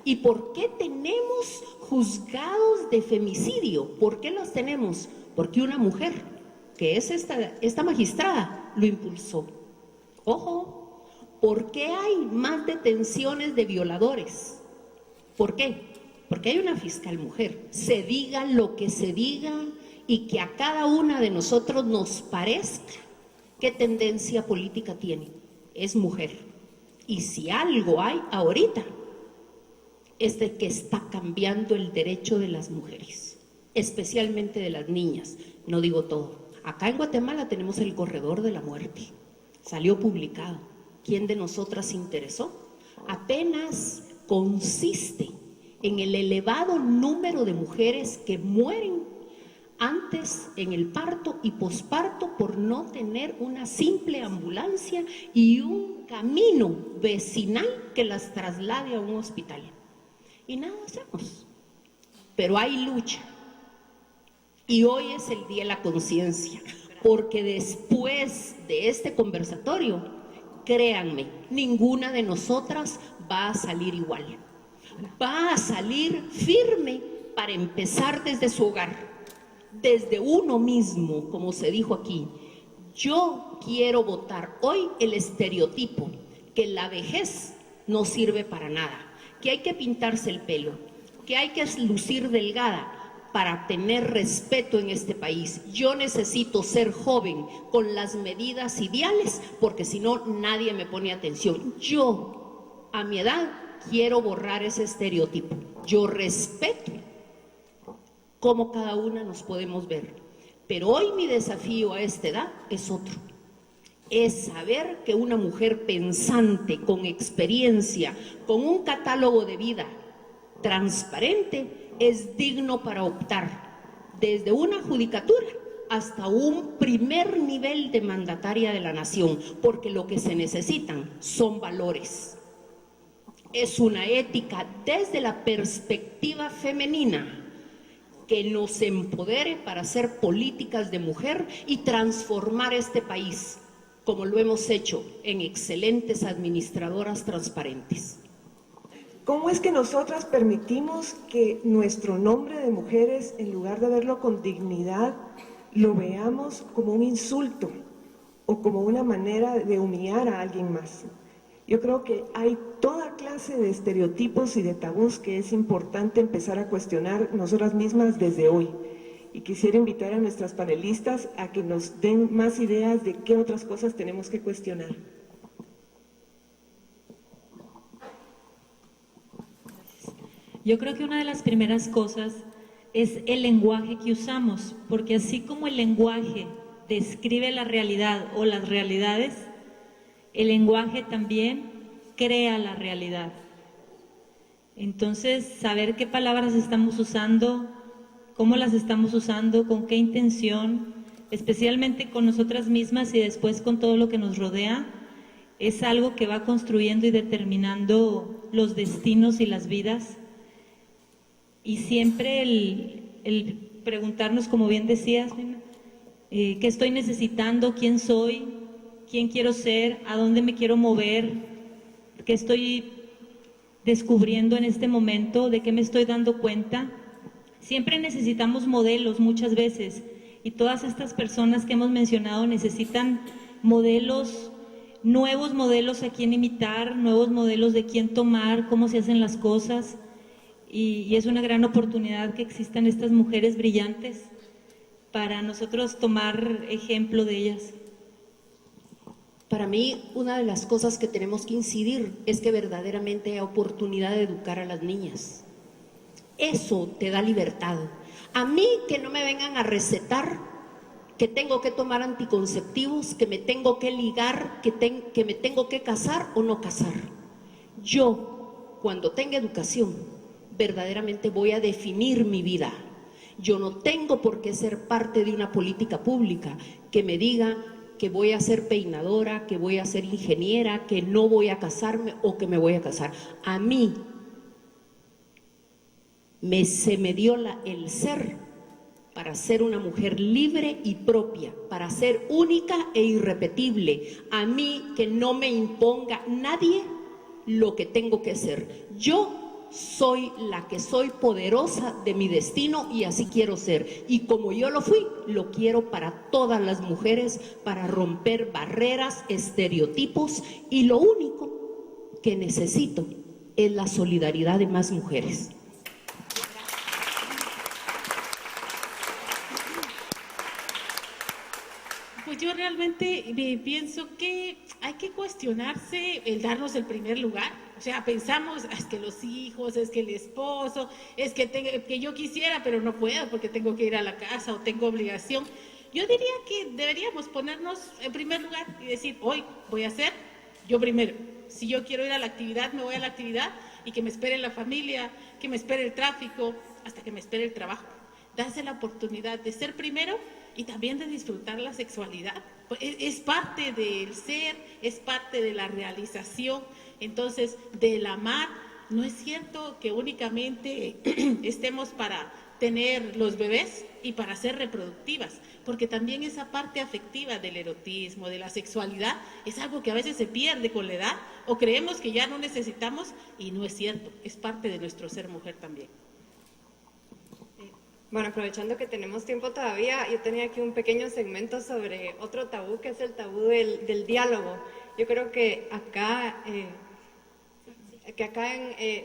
S6: ¿Y por qué tenemos juzgados de femicidio? ¿Por qué los tenemos? Porque una mujer, que es esta magistrada, lo impulsó. Ojo, ¿por qué hay más detenciones de violadores? ¿Por qué? Porque hay una fiscal mujer. Se diga lo que se diga, y que a cada una de nosotros nos parezca qué tendencia política tiene, es mujer. Y si algo hay ahorita, es de que está cambiando el derecho de las mujeres, especialmente de las niñas, no digo todo. Acá en Guatemala tenemos el corredor de la muerte, salió publicado. ¿Quién de nosotras se interesó? apenas consiste en el elevado número de mujeres que mueren antes en el parto y posparto por no tener una simple ambulancia y un camino vecinal que las traslade a un hospital. Y nada hacemos. Pero hay lucha. Y hoy es el Día de la Conciencia, porque después de este conversatorio, créanme, ninguna de nosotras va a salir igual. Va a salir firme para empezar desde su hogar, desde uno mismo, como se dijo aquí. Yo quiero votar hoy el estereotipo que la vejez no sirve para nada, que hay que pintarse el pelo, que hay que lucir delgada para tener respeto en este país. Yo necesito ser joven con las medidas ideales, porque si no, nadie me pone atención. Yo, a mi edad, quiero borrar ese estereotipo. Yo respeto cómo cada una nos podemos ver. Pero hoy mi desafío a esta edad es otro. Es saber que una mujer pensante, con experiencia, con un catálogo de vida transparente, es digno para optar desde una judicatura hasta un primer nivel de mandataria de la nación, porque lo que se necesitan son valores. Es una ética desde la perspectiva femenina que nos empodere para hacer políticas de mujer y transformar este país, como lo hemos hecho en excelentes administradoras transparentes.
S2: ¿Cómo es que nosotras permitimos que nuestro nombre de mujeres, en lugar de verlo con dignidad, lo veamos como un insulto o como una manera de humillar a alguien más? Yo creo que hay toda clase de estereotipos y de tabús que es importante empezar a cuestionar nosotras mismas desde hoy. Y quisiera invitar a nuestras panelistas a que nos den más ideas de qué otras cosas tenemos que cuestionar.
S3: Yo creo que una de las primeras cosas es el lenguaje que usamos, porque así como el lenguaje describe la realidad o las realidades, el lenguaje también crea la realidad. Entonces, saber qué palabras estamos usando, cómo las estamos usando, con qué intención, especialmente con nosotras mismas y después con todo lo que nos rodea, es algo que va construyendo y determinando los destinos y las vidas. Y siempre el preguntarnos, como bien decías, ¿qué estoy necesitando? ¿Quién soy? ¿Quién quiero ser? ¿A dónde me quiero mover? ¿Qué estoy descubriendo en este momento? ¿De qué me estoy dando cuenta? Siempre necesitamos modelos muchas veces, y todas estas personas que hemos mencionado necesitan modelos, nuevos modelos a quien imitar, nuevos modelos de quién tomar, cómo se hacen las cosas. Y es una gran oportunidad que existan estas mujeres brillantes para nosotros tomar ejemplo de ellas.
S6: Para mí, una de las cosas que tenemos que incidir es que verdaderamente hay oportunidad de educar a las niñas. Eso te da libertad. A mí que no me vengan a recetar que tengo que tomar anticonceptivos, que me tengo que ligar, que me tengo que casar o no casar. Yo, cuando tenga educación, verdaderamente voy a definir mi vida. Yo no tengo por qué ser parte de una política pública que me diga que voy a ser peinadora, que voy a ser ingeniera, que no voy a casarme o que me voy a casar. A mí se me dio el ser para ser una mujer libre y propia, para ser única e irrepetible. A mí que no me imponga nadie lo que tengo que ser. Yo soy la que soy poderosa de mi destino y así quiero ser. Y como yo lo fui, lo quiero para todas las mujeres, para romper barreras, estereotipos, y lo único que necesito es la solidaridad de más mujeres.
S5: Pues yo realmente pienso que hay que cuestionarse el darnos el primer lugar. O sea, pensamos, es que los hijos, es que el esposo, es que yo quisiera, pero no puedo porque tengo que ir a la casa o tengo obligación. Yo diría que deberíamos ponernos en primer lugar y decir, hoy voy a ser yo primero. Si yo quiero ir a la actividad, me voy a la actividad y que me espere la familia, que me espere el tráfico, hasta que me espere el trabajo. Darse la oportunidad de ser primero y también de disfrutar la sexualidad. Pues es parte del ser, es parte de la realización. Entonces, del amar, no es cierto que únicamente estemos para tener los bebés y para ser reproductivas, porque también esa parte afectiva del erotismo, de la sexualidad, es algo que a veces se pierde con la edad o creemos que ya no necesitamos y no es cierto, es parte de nuestro ser mujer también.
S4: Bueno, aprovechando que tenemos tiempo todavía, yo tenía aquí un pequeño segmento sobre otro tabú, que es el tabú del diálogo. Yo creo que acá,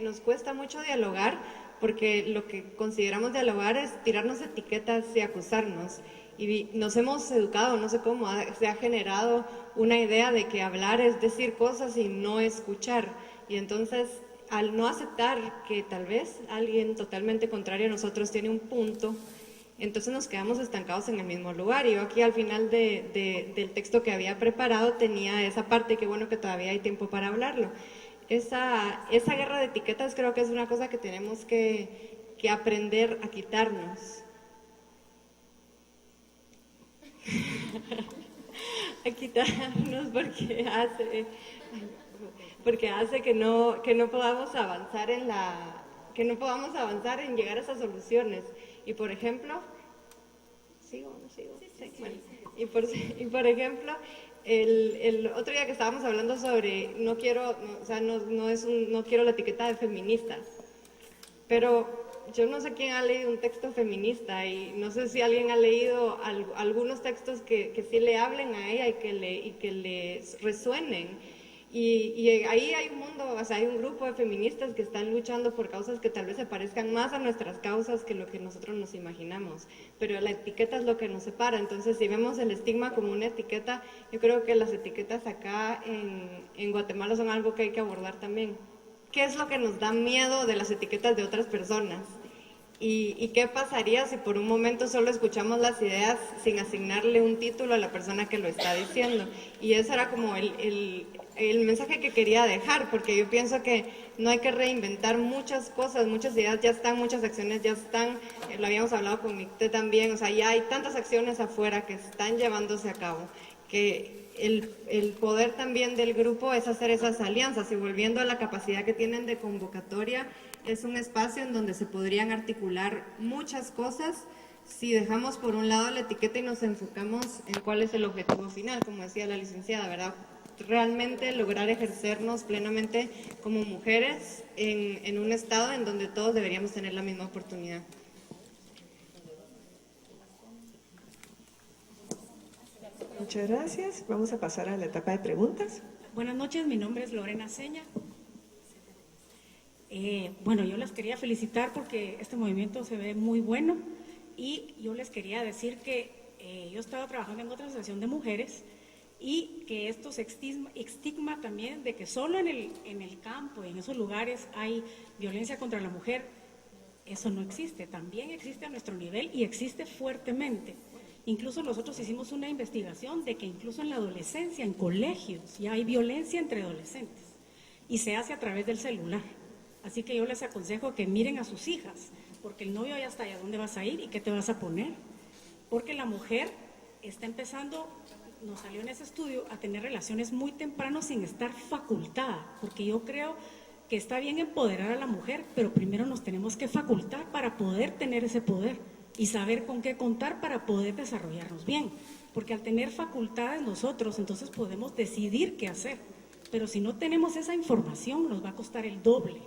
S4: nos cuesta mucho dialogar, porque lo que consideramos dialogar es tirarnos etiquetas y acusarnos. Y nos hemos educado, no sé cómo, se ha generado una idea de que hablar es decir cosas y no escuchar. Y entonces, al no aceptar que tal vez alguien totalmente contrario a nosotros tiene un punto, entonces nos quedamos estancados en el mismo lugar. Y yo aquí al final del texto que había preparado tenía esa parte, que bueno que todavía hay tiempo para hablarlo. Esa guerra de etiquetas creo que es una cosa que tenemos que aprender a quitarnos. A quitarnos porque hace que no podamos avanzar en llegar a esas soluciones. Y por ejemplo, ¿sigo o no sigo? Sí. Bueno, y por ejemplo, el otro día que estábamos hablando sobre no quiero la etiqueta de feministas, pero yo no sé quién ha leído un texto feminista y no sé si alguien ha leído algunos textos que sí le hablen a ella y que le resuenen. Y ahí hay un mundo, hay un grupo de feministas que están luchando por causas que tal vez se parezcan más a nuestras causas que lo que nosotros nos imaginamos, pero la etiqueta es lo que nos separa. Entonces, si vemos el estigma como una etiqueta, yo creo que las etiquetas acá en Guatemala son algo que hay que abordar también. ¿Qué es lo que nos da miedo de las etiquetas de otras personas? ¿Y qué pasaría si por un momento solo escuchamos las ideas sin asignarle un título a la persona que lo está diciendo? Y eso era como el mensaje que quería dejar, porque yo pienso que no hay que reinventar muchas cosas, muchas ideas ya están, muchas acciones ya están, lo habíamos hablado con Nicté también, ya hay tantas acciones afuera que están llevándose a cabo, que el poder también del grupo es hacer esas alianzas. Y volviendo a la capacidad que tienen de convocatoria, es un espacio en donde se podrían articular muchas cosas si dejamos por un lado la etiqueta y nos enfocamos en cuál es el objetivo final, como decía la licenciada, ¿verdad? Realmente lograr ejercernos plenamente como mujeres en un estado en donde todos deberíamos tener la misma oportunidad.
S2: Muchas gracias. Vamos a pasar a la etapa de preguntas.
S7: Buenas noches, mi nombre es Lorena Seña. Yo les quería felicitar porque este movimiento se ve muy bueno y yo les quería decir que yo estaba trabajando en otra asociación de mujeres y que estos estigma también de que solo en el campo y en esos lugares hay violencia contra la mujer, eso no existe, también existe a nuestro nivel y existe fuertemente. Incluso nosotros hicimos una investigación de que incluso en la adolescencia, en colegios, ya hay violencia entre adolescentes y se hace a través del celular. Así que yo les aconsejo que miren a sus hijas, porque el novio ya está allá, ¿dónde vas a ir y qué te vas a poner? Porque la mujer está empezando, nos salió en ese estudio, a tener relaciones muy temprano sin estar facultada, porque yo creo que está bien empoderar a la mujer, pero primero nos tenemos que facultar para poder tener ese poder y saber con qué contar para poder desarrollarnos bien, porque al tener facultades nosotros entonces podemos decidir qué hacer, pero si no tenemos esa información nos va a costar el doble.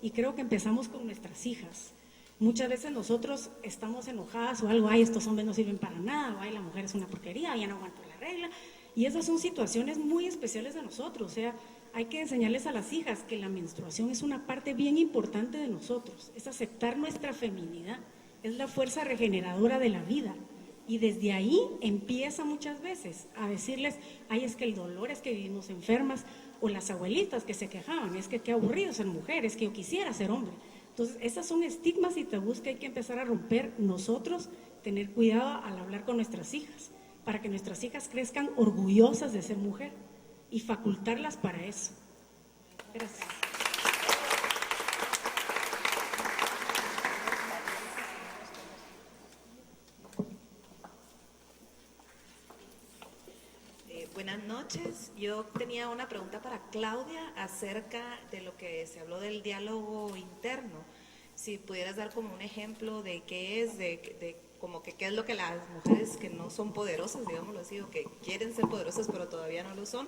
S7: Y creo que empezamos con nuestras hijas. Muchas veces nosotros estamos enojadas o algo, estos hombres no sirven para nada, o la mujer es una porquería, ya no aguanto la regla. Y esas son situaciones muy especiales de nosotros. Hay que enseñarles a las hijas que la menstruación es una parte bien importante de nosotros, es aceptar nuestra feminidad, es la fuerza regeneradora de la vida. Y desde ahí empieza muchas veces a decirles, es que el dolor, es que vivimos enfermas, o las abuelitas que se quejaban, es que qué aburrido ser mujer, es que yo quisiera ser hombre. Entonces, esas son estigmas y tabús que hay que empezar a romper nosotros, tener cuidado al hablar con nuestras hijas, para que nuestras hijas crezcan orgullosas de ser mujer y facultarlas para eso. Gracias.
S8: Buenas noches. Yo tenía una pregunta para Claudia acerca de lo que se habló del diálogo interno. Si pudieras dar como un ejemplo de qué es, como que qué es lo que las mujeres que no son poderosas, digámoslo así, o que quieren ser poderosas pero todavía no lo son,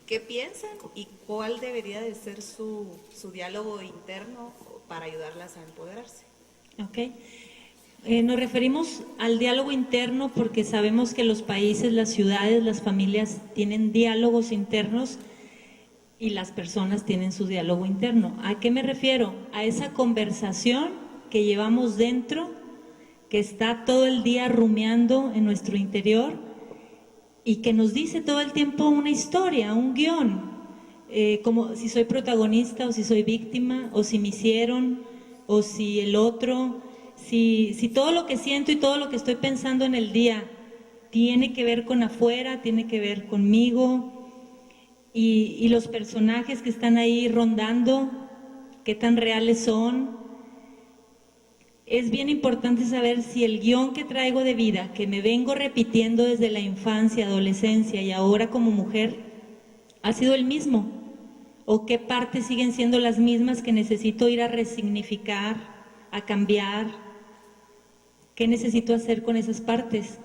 S8: qué piensan y cuál debería de ser su diálogo interno para ayudarlas a empoderarse.
S3: Ok. Nos referimos al diálogo interno porque sabemos que los países, las ciudades, las familias tienen diálogos internos y las personas tienen su diálogo interno. ¿A qué me refiero? A esa conversación que llevamos dentro, que está todo el día rumiando en nuestro interior y que nos dice todo el tiempo una historia, un guión, como si soy protagonista o si soy víctima o si me hicieron o si el otro... Si todo lo que siento y todo lo que estoy pensando en el día tiene que ver con afuera, tiene que ver conmigo, y los personajes que están ahí rondando, qué tan reales son, es bien importante saber si el guión que traigo de vida, que me vengo repitiendo desde la infancia, adolescencia y ahora como mujer, ha sido el mismo, o qué partes siguen siendo las mismas que necesito ir a resignificar, a cambiar. ¿Qué necesito hacer con esas partes?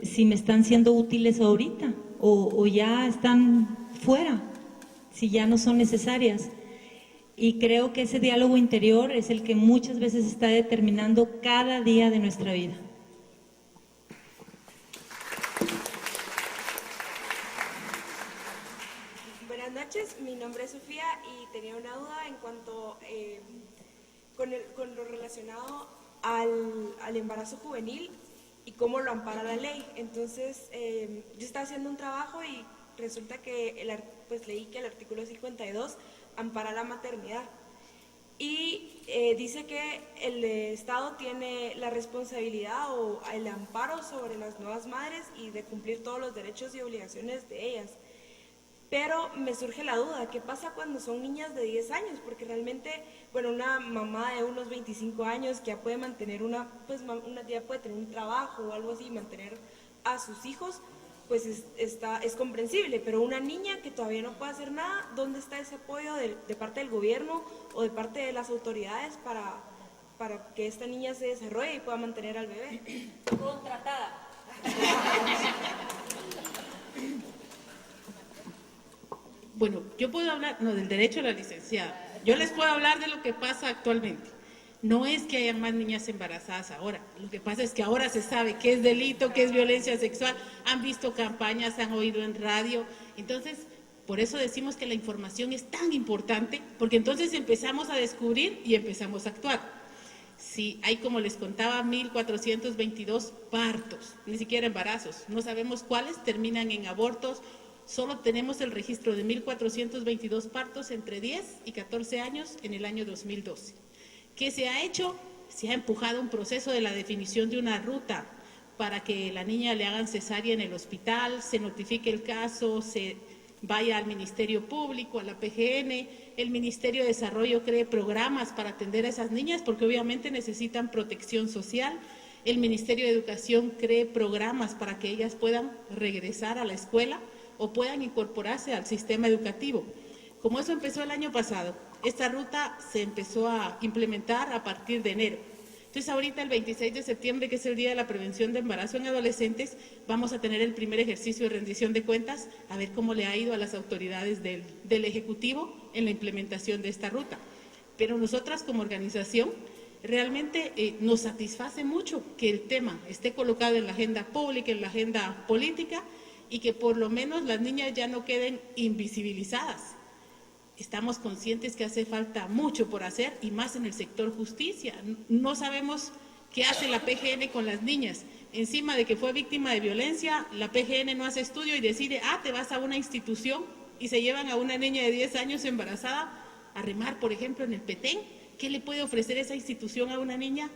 S3: Si me están siendo útiles ahorita o ya están fuera, si ya no son necesarias. Y creo que ese diálogo interior es el que muchas veces está determinando cada día de nuestra vida.
S9: Buenas noches, mi nombre es Sofía y tenía una duda en cuanto con lo relacionado al embarazo juvenil y cómo lo ampara la ley. Entonces, yo estaba haciendo un trabajo y resulta que leí que el artículo 52 ampara la maternidad y dice que el Estado tiene la responsabilidad o el amparo sobre las nuevas madres y de cumplir todos los derechos y obligaciones de ellas. Pero me surge la duda, ¿qué pasa cuando son niñas de 10 años? Porque realmente, bueno, una mamá de unos 25 años que ya puede mantener ya puede tener un trabajo o algo así, mantener a sus hijos, pues es comprensible. Pero una niña que todavía no puede hacer nada, ¿dónde está ese apoyo de parte del gobierno o de parte de las autoridades para que esta niña se desarrolle y pueda mantener al bebé?
S3: Contratada.
S5: Bueno, yo puedo hablar, del derecho a la licenciada. Yo les puedo hablar de lo que pasa actualmente. No es que haya más niñas embarazadas ahora. Lo que pasa es que ahora se sabe qué es delito, qué es violencia sexual. Han visto campañas, han oído en radio. Entonces, por eso decimos que la información es tan importante, porque entonces empezamos a descubrir y empezamos a actuar. Sí, hay, como les contaba, 1.422 partos, ni siquiera embarazos. No sabemos cuáles terminan en abortos. Solo tenemos el registro de 1.422 partos entre 10 y 14 años en el año 2012. ¿Qué se ha hecho? Se ha empujado un proceso de la definición de una ruta para que la niña le hagan cesárea en el hospital, se notifique el caso, se vaya al Ministerio Público, a la PGN, el Ministerio de Desarrollo cree programas para atender a esas niñas porque obviamente necesitan protección social. El Ministerio de Educación cree programas para que ellas puedan regresar a la escuela o puedan incorporarse al sistema educativo. Como eso empezó el año pasado, esta ruta se empezó a implementar a partir de enero. Entonces ahorita el 26 de septiembre, que es el Día de la Prevención de Embarazo en Adolescentes, vamos a tener el primer ejercicio de rendición de cuentas, a ver cómo le ha ido a las autoridades del Ejecutivo en la implementación de esta ruta. Pero nosotras como organización realmente nos satisface mucho que el tema esté colocado en la agenda pública, en la agenda política, y que por lo menos las niñas ya no queden invisibilizadas. Estamos conscientes que hace falta mucho por hacer y más en el sector justicia. No sabemos qué hace la PGN con las niñas. Encima de que fue víctima de violencia, la PGN no hace estudio y decide, te vas a una institución y se llevan a una niña de 10 años embarazada a remar, por ejemplo, en el Petén. ¿Qué le puede ofrecer esa institución a una niña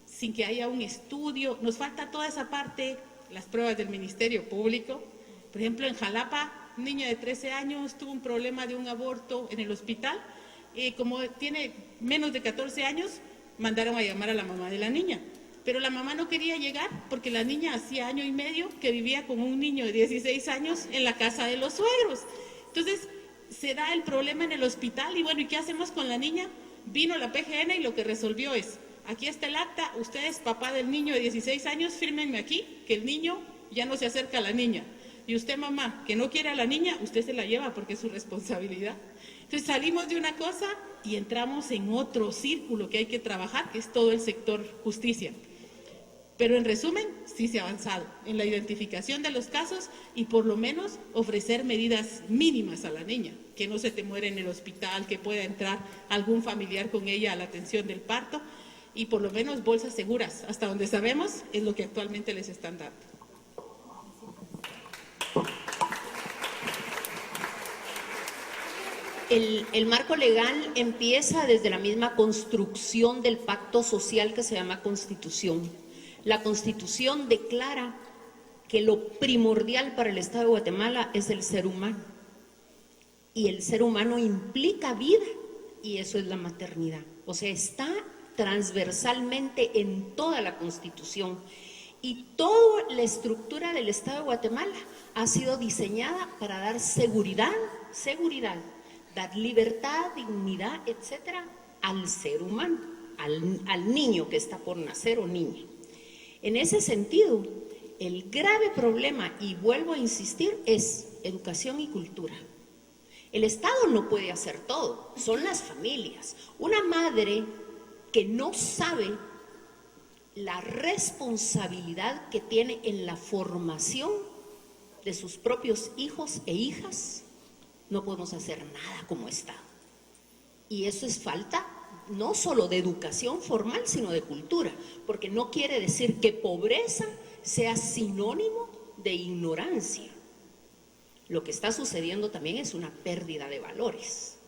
S5: sin que haya un estudio? Nos falta toda esa parte. Las pruebas del Ministerio Público. Por ejemplo, en Jalapa niña de 13 años, tuvo un problema de un aborto en el hospital. Como tiene menos de 14 años, mandaron a llamar a la mamá de la niña. Pero la mamá no quería llegar porque la niña hacía 1 año y medio que vivía con un niño de 16 años en la casa de los suegros. Entonces, se da el problema en el hospital y bueno, ¿y qué hacemos con la niña? Vino la PGN y lo que resolvió es, aquí está el acta, usted es papá del niño de 16 años, fírmenme aquí que el niño ya no se acerca a la niña. Y usted, mamá, que no quiere a la niña, usted se la lleva porque es su responsabilidad. Entonces salimos de una cosa y entramos en otro círculo que hay que trabajar, que es todo el sector justicia. Pero en resumen, sí se ha avanzado en la identificación de los casos y por lo menos ofrecer medidas mínimas a la niña, que no se te muere en el hospital, que pueda entrar algún familiar con ella a la atención del parto y por lo menos bolsas seguras, hasta donde sabemos es lo que actualmente les están dando.
S6: El marco legal empieza desde la misma construcción del pacto social que se llama Constitución. La Constitución declara que lo primordial para el Estado de Guatemala es el ser humano. Y el ser humano implica vida, y eso es la maternidad. O sea, está transversalmente en toda la Constitución. Y toda la estructura del Estado de Guatemala ha sido diseñada para dar seguridad, dar libertad, dignidad, etcétera, al ser humano, al niño que está por nacer o niña. En ese sentido, el grave problema, y vuelvo a insistir, es educación y cultura. El Estado no puede hacer todo, son las familias. Una madre que no sabe la responsabilidad que tiene en la formación de sus propios hijos e hijas, no podemos hacer nada como Estado. Y eso es falta no solo de educación formal, sino de cultura, porque no quiere decir que pobreza sea sinónimo de ignorancia. Lo que está sucediendo también es una pérdida de valores,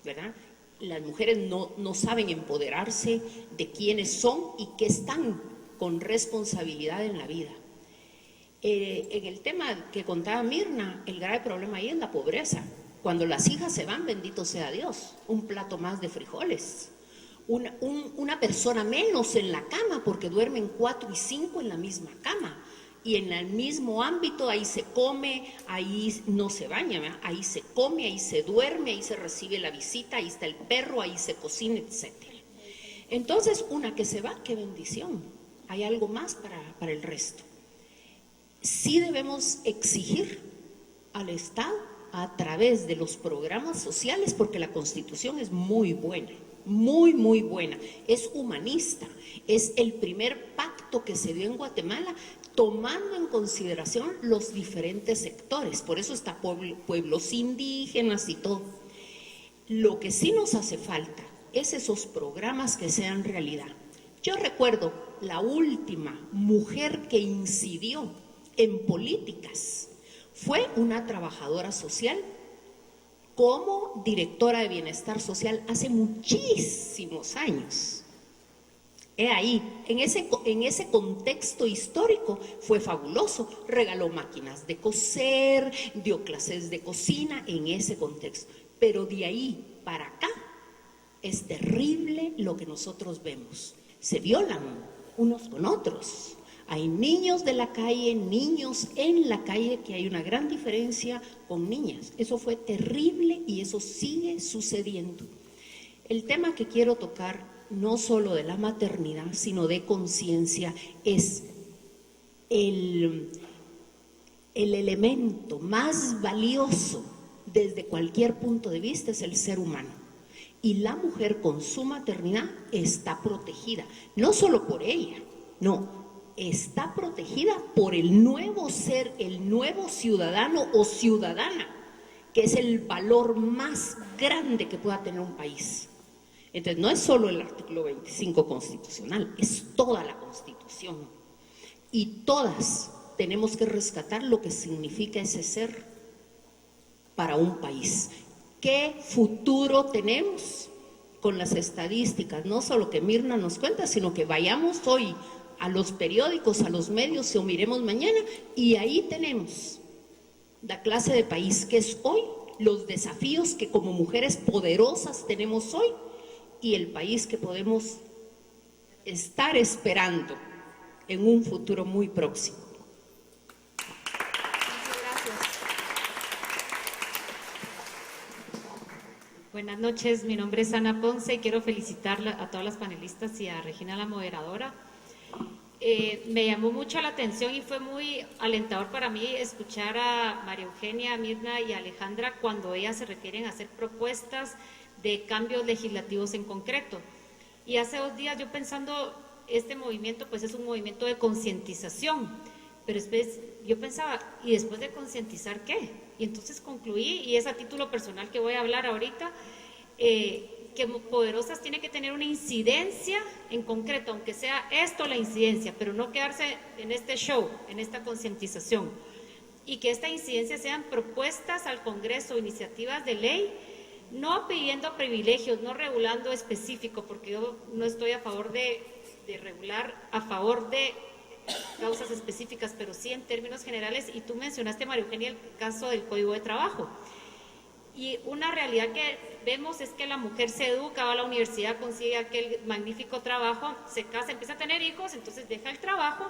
S6: ¿verdad? Las mujeres no saben empoderarse de quiénes son y que están con responsabilidad en la vida. En el tema que contaba Mirna, el grave problema ahí es la pobreza. Cuando las hijas se van, bendito sea Dios, un plato más de frijoles, una persona menos en la cama, porque duermen 4 y 5 en la misma cama, y en el mismo ámbito, ahí se come, ahí no se baña, ¿verdad? Ahí se come, ahí se duerme, ahí se recibe la visita, ahí está el perro, ahí se cocina, etc. Entonces, una que se va, qué bendición, hay algo más para el resto. Sí debemos exigir al Estado a través de los programas sociales, porque la Constitución es muy buena, muy buena, es humanista, es el primer pacto que se dio en Guatemala tomando en consideración los diferentes sectores, por eso está pueblos indígenas y todo. Lo que sí nos hace falta es esos programas que sean realidad. Yo recuerdo la última mujer que incidió en políticas, fue una trabajadora social como directora de bienestar social hace muchísimos años. Ahí, en ese contexto histórico fue fabuloso, regaló máquinas de coser, dio clases de cocina en ese contexto, pero de ahí para acá es terrible lo que nosotros vemos, se violan unos con otros. Hay niños de la calle, niños en la calle, que hay una gran diferencia con niñas. Eso fue terrible y eso sigue sucediendo. El tema que quiero tocar, no solo de la maternidad, sino de conciencia, es el elemento más valioso desde cualquier punto de vista, es el ser humano. Y la mujer con su maternidad está protegida, no solo por ella, no, está protegida por el nuevo ser, el nuevo ciudadano o ciudadana, que es el valor más grande que pueda tener un país. Entonces, no es solo el artículo 25 constitucional, es toda la Constitución. Y todas tenemos que rescatar lo que significa ese ser para un país. ¿Qué futuro tenemos con las estadísticas? No solo que Mirna nos cuenta, sino que vayamos hoy a los periódicos, a los medios, o miremos mañana, y ahí tenemos la clase de país que es hoy, los desafíos que como mujeres poderosas tenemos hoy y el país que podemos estar esperando en un futuro muy próximo.
S10: Buenas noches, mi nombre es Ana Ponce y quiero felicitar a todas las panelistas y a Regina, la moderadora. Me llamó mucho la atención y fue muy alentador para mí escuchar a María Eugenia, Mirna y Alejandra cuando ellas se refieren a hacer propuestas de cambios legislativos en concreto. Y hace 2 días yo pensando, este movimiento pues es un movimiento de concientización, pero después yo pensaba, ¿y después de concientizar qué? Y entonces concluí, y es a título personal que voy a hablar ahorita, que Poderosas tiene que tener una incidencia en concreto, aunque sea esto la incidencia, pero no quedarse en este show, en esta concientización, y que esta incidencia sean propuestas al Congreso, iniciativas de ley, no pidiendo privilegios, no regulando específico, porque yo no estoy a favor de regular a favor de causas específicas, pero sí en términos generales, y tú mencionaste, María Eugenia, el caso del Código de Trabajo. Y una realidad que vemos es que la mujer se educa, va a la universidad, consigue aquel magnífico trabajo, se casa, empieza a tener hijos, entonces deja el trabajo,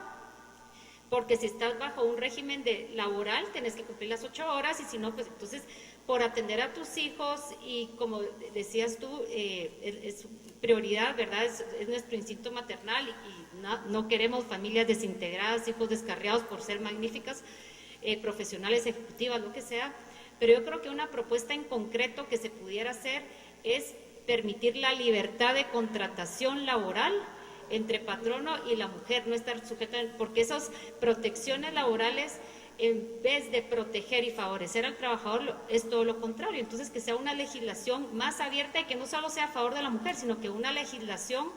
S10: porque si estás bajo un régimen laboral, tenés que cumplir las 8 horas, y si no, pues entonces por atender a tus hijos, y como decías tú, es prioridad, ¿verdad? Es nuestro instinto maternal, y no queremos familias desintegradas, hijos descarriados por ser magníficas, profesionales, ejecutivas, lo que sea. Pero yo creo que una propuesta en concreto que se pudiera hacer es permitir la libertad de contratación laboral entre patrono y la mujer, no estar sujeta, porque esas protecciones laborales, en vez de proteger y favorecer al trabajador, es todo lo contrario. Entonces, que sea una legislación más abierta y que no solo sea a favor de la mujer, sino que una legislación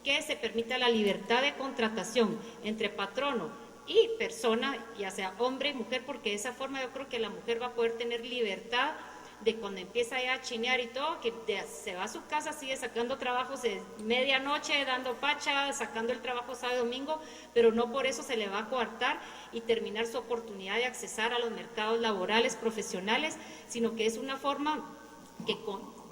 S10: que se permita la libertad de contratación entre patrono y persona, ya sea hombre y mujer, porque de esa forma yo creo que la mujer va a poder tener libertad de cuando empieza ya a chinear y todo, que se va a su casa, sigue sacando trabajos de medianoche, dando pacha, sacando el trabajo sábado y domingo, pero no por eso se le va a coartar y terminar su oportunidad de accesar a los mercados laborales, profesionales, sino que es una forma que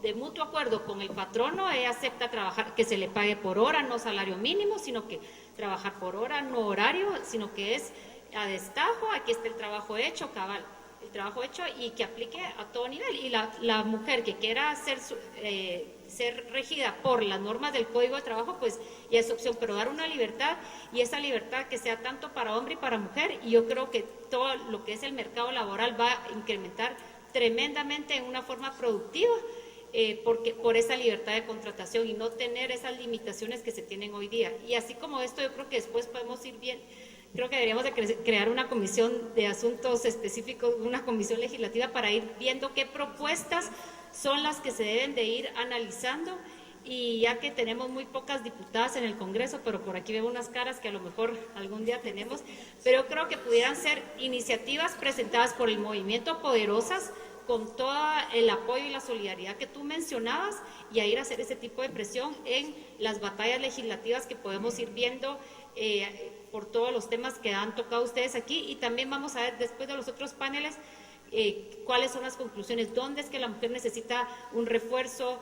S10: de mutuo acuerdo con el patrono, ella acepta trabajar, que se le pague por hora, no salario mínimo, sino que trabajar por hora, no horario, sino que es a destajo, aquí está el trabajo hecho, cabal, el trabajo hecho, y que aplique a todo nivel. Y la mujer que quiera ser regida por las normas del Código de Trabajo, pues ya es opción, pero dar una libertad, y esa libertad que sea tanto para hombre y para mujer, y yo creo que todo lo que es el mercado laboral va a incrementar tremendamente en una forma productiva, porque por esa libertad de contratación y no tener esas limitaciones que se tienen hoy día. Y así como esto, yo creo que después podemos ir bien, creo que deberíamos de crear una comisión de asuntos específicos, una comisión legislativa para ir viendo qué propuestas son las que se deben de ir analizando, y ya que tenemos muy pocas diputadas en el Congreso, pero por aquí veo unas caras que a lo mejor algún día tenemos, pero yo creo que pudieran ser iniciativas presentadas por el movimiento Poderosas, con todo el apoyo y la solidaridad que tú mencionabas, y a ir a hacer ese tipo de presión en las batallas legislativas que podemos ir viendo por todos los temas que han tocado ustedes aquí. Y también vamos a ver después de los otros paneles cuáles son las conclusiones, dónde es que la mujer necesita un refuerzo,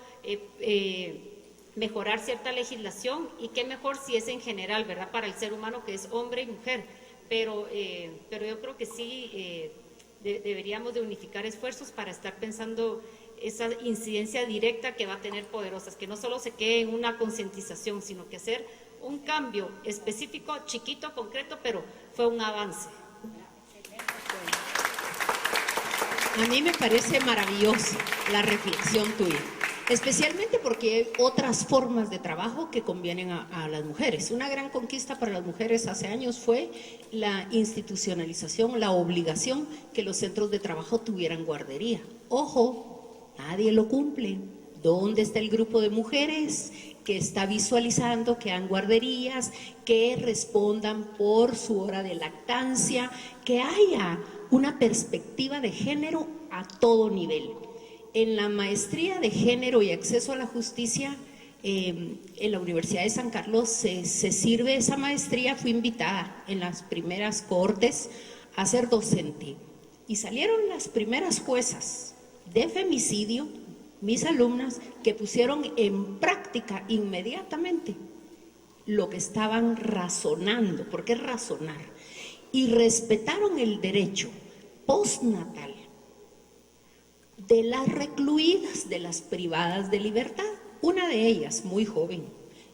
S10: mejorar cierta legislación, y qué mejor si es en general, ¿verdad?, para el ser humano, que es hombre y mujer. Pero yo creo que sí deberíamos de unificar esfuerzos para estar pensando esa incidencia directa que va a tener Poderosas, que no solo se quede en una concientización, sino que hacer un cambio específico, chiquito, concreto, pero fue un avance.
S6: A mí me parece maravillosa la reflexión tuya, especialmente porque hay otras formas de trabajo que convienen a las mujeres. Una gran conquista para las mujeres hace años fue la institucionalización, la obligación que los centros de trabajo tuvieran guardería. Ojo, nadie lo cumple. ¿Dónde está el grupo de mujeres que está visualizando que hagan guarderías, que respondan por su hora de lactancia, que haya una perspectiva de género a todo nivel? En la maestría de género y acceso a la justicia en la Universidad de San Carlos se sirve esa maestría. Fui invitada en las primeras cohortes a ser docente. Y salieron las primeras juezas de femicidio, mis alumnas, que pusieron en práctica inmediatamente lo que estaban razonando, porque es razonar, y respetaron el derecho postnatal de las recluidas, de las privadas de libertad. Una de ellas, muy joven,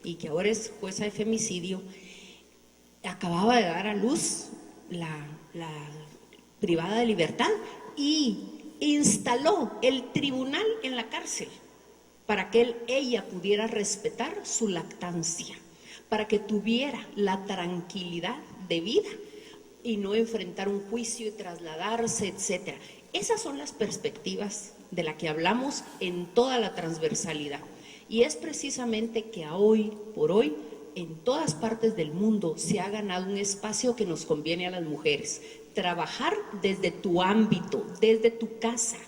S6: y que ahora es jueza de femicidio, acababa de dar a luz la privada de libertad y instaló el tribunal en la cárcel para que ella pudiera respetar su lactancia, para que tuviera la tranquilidad de vida y no enfrentar un juicio y trasladarse, etcétera. Esas son las perspectivas de las que hablamos en toda la transversalidad. Y es precisamente que hoy por hoy, en todas partes del mundo, se ha ganado un espacio que nos conviene a las mujeres. Trabajar desde tu ámbito, desde tu casa,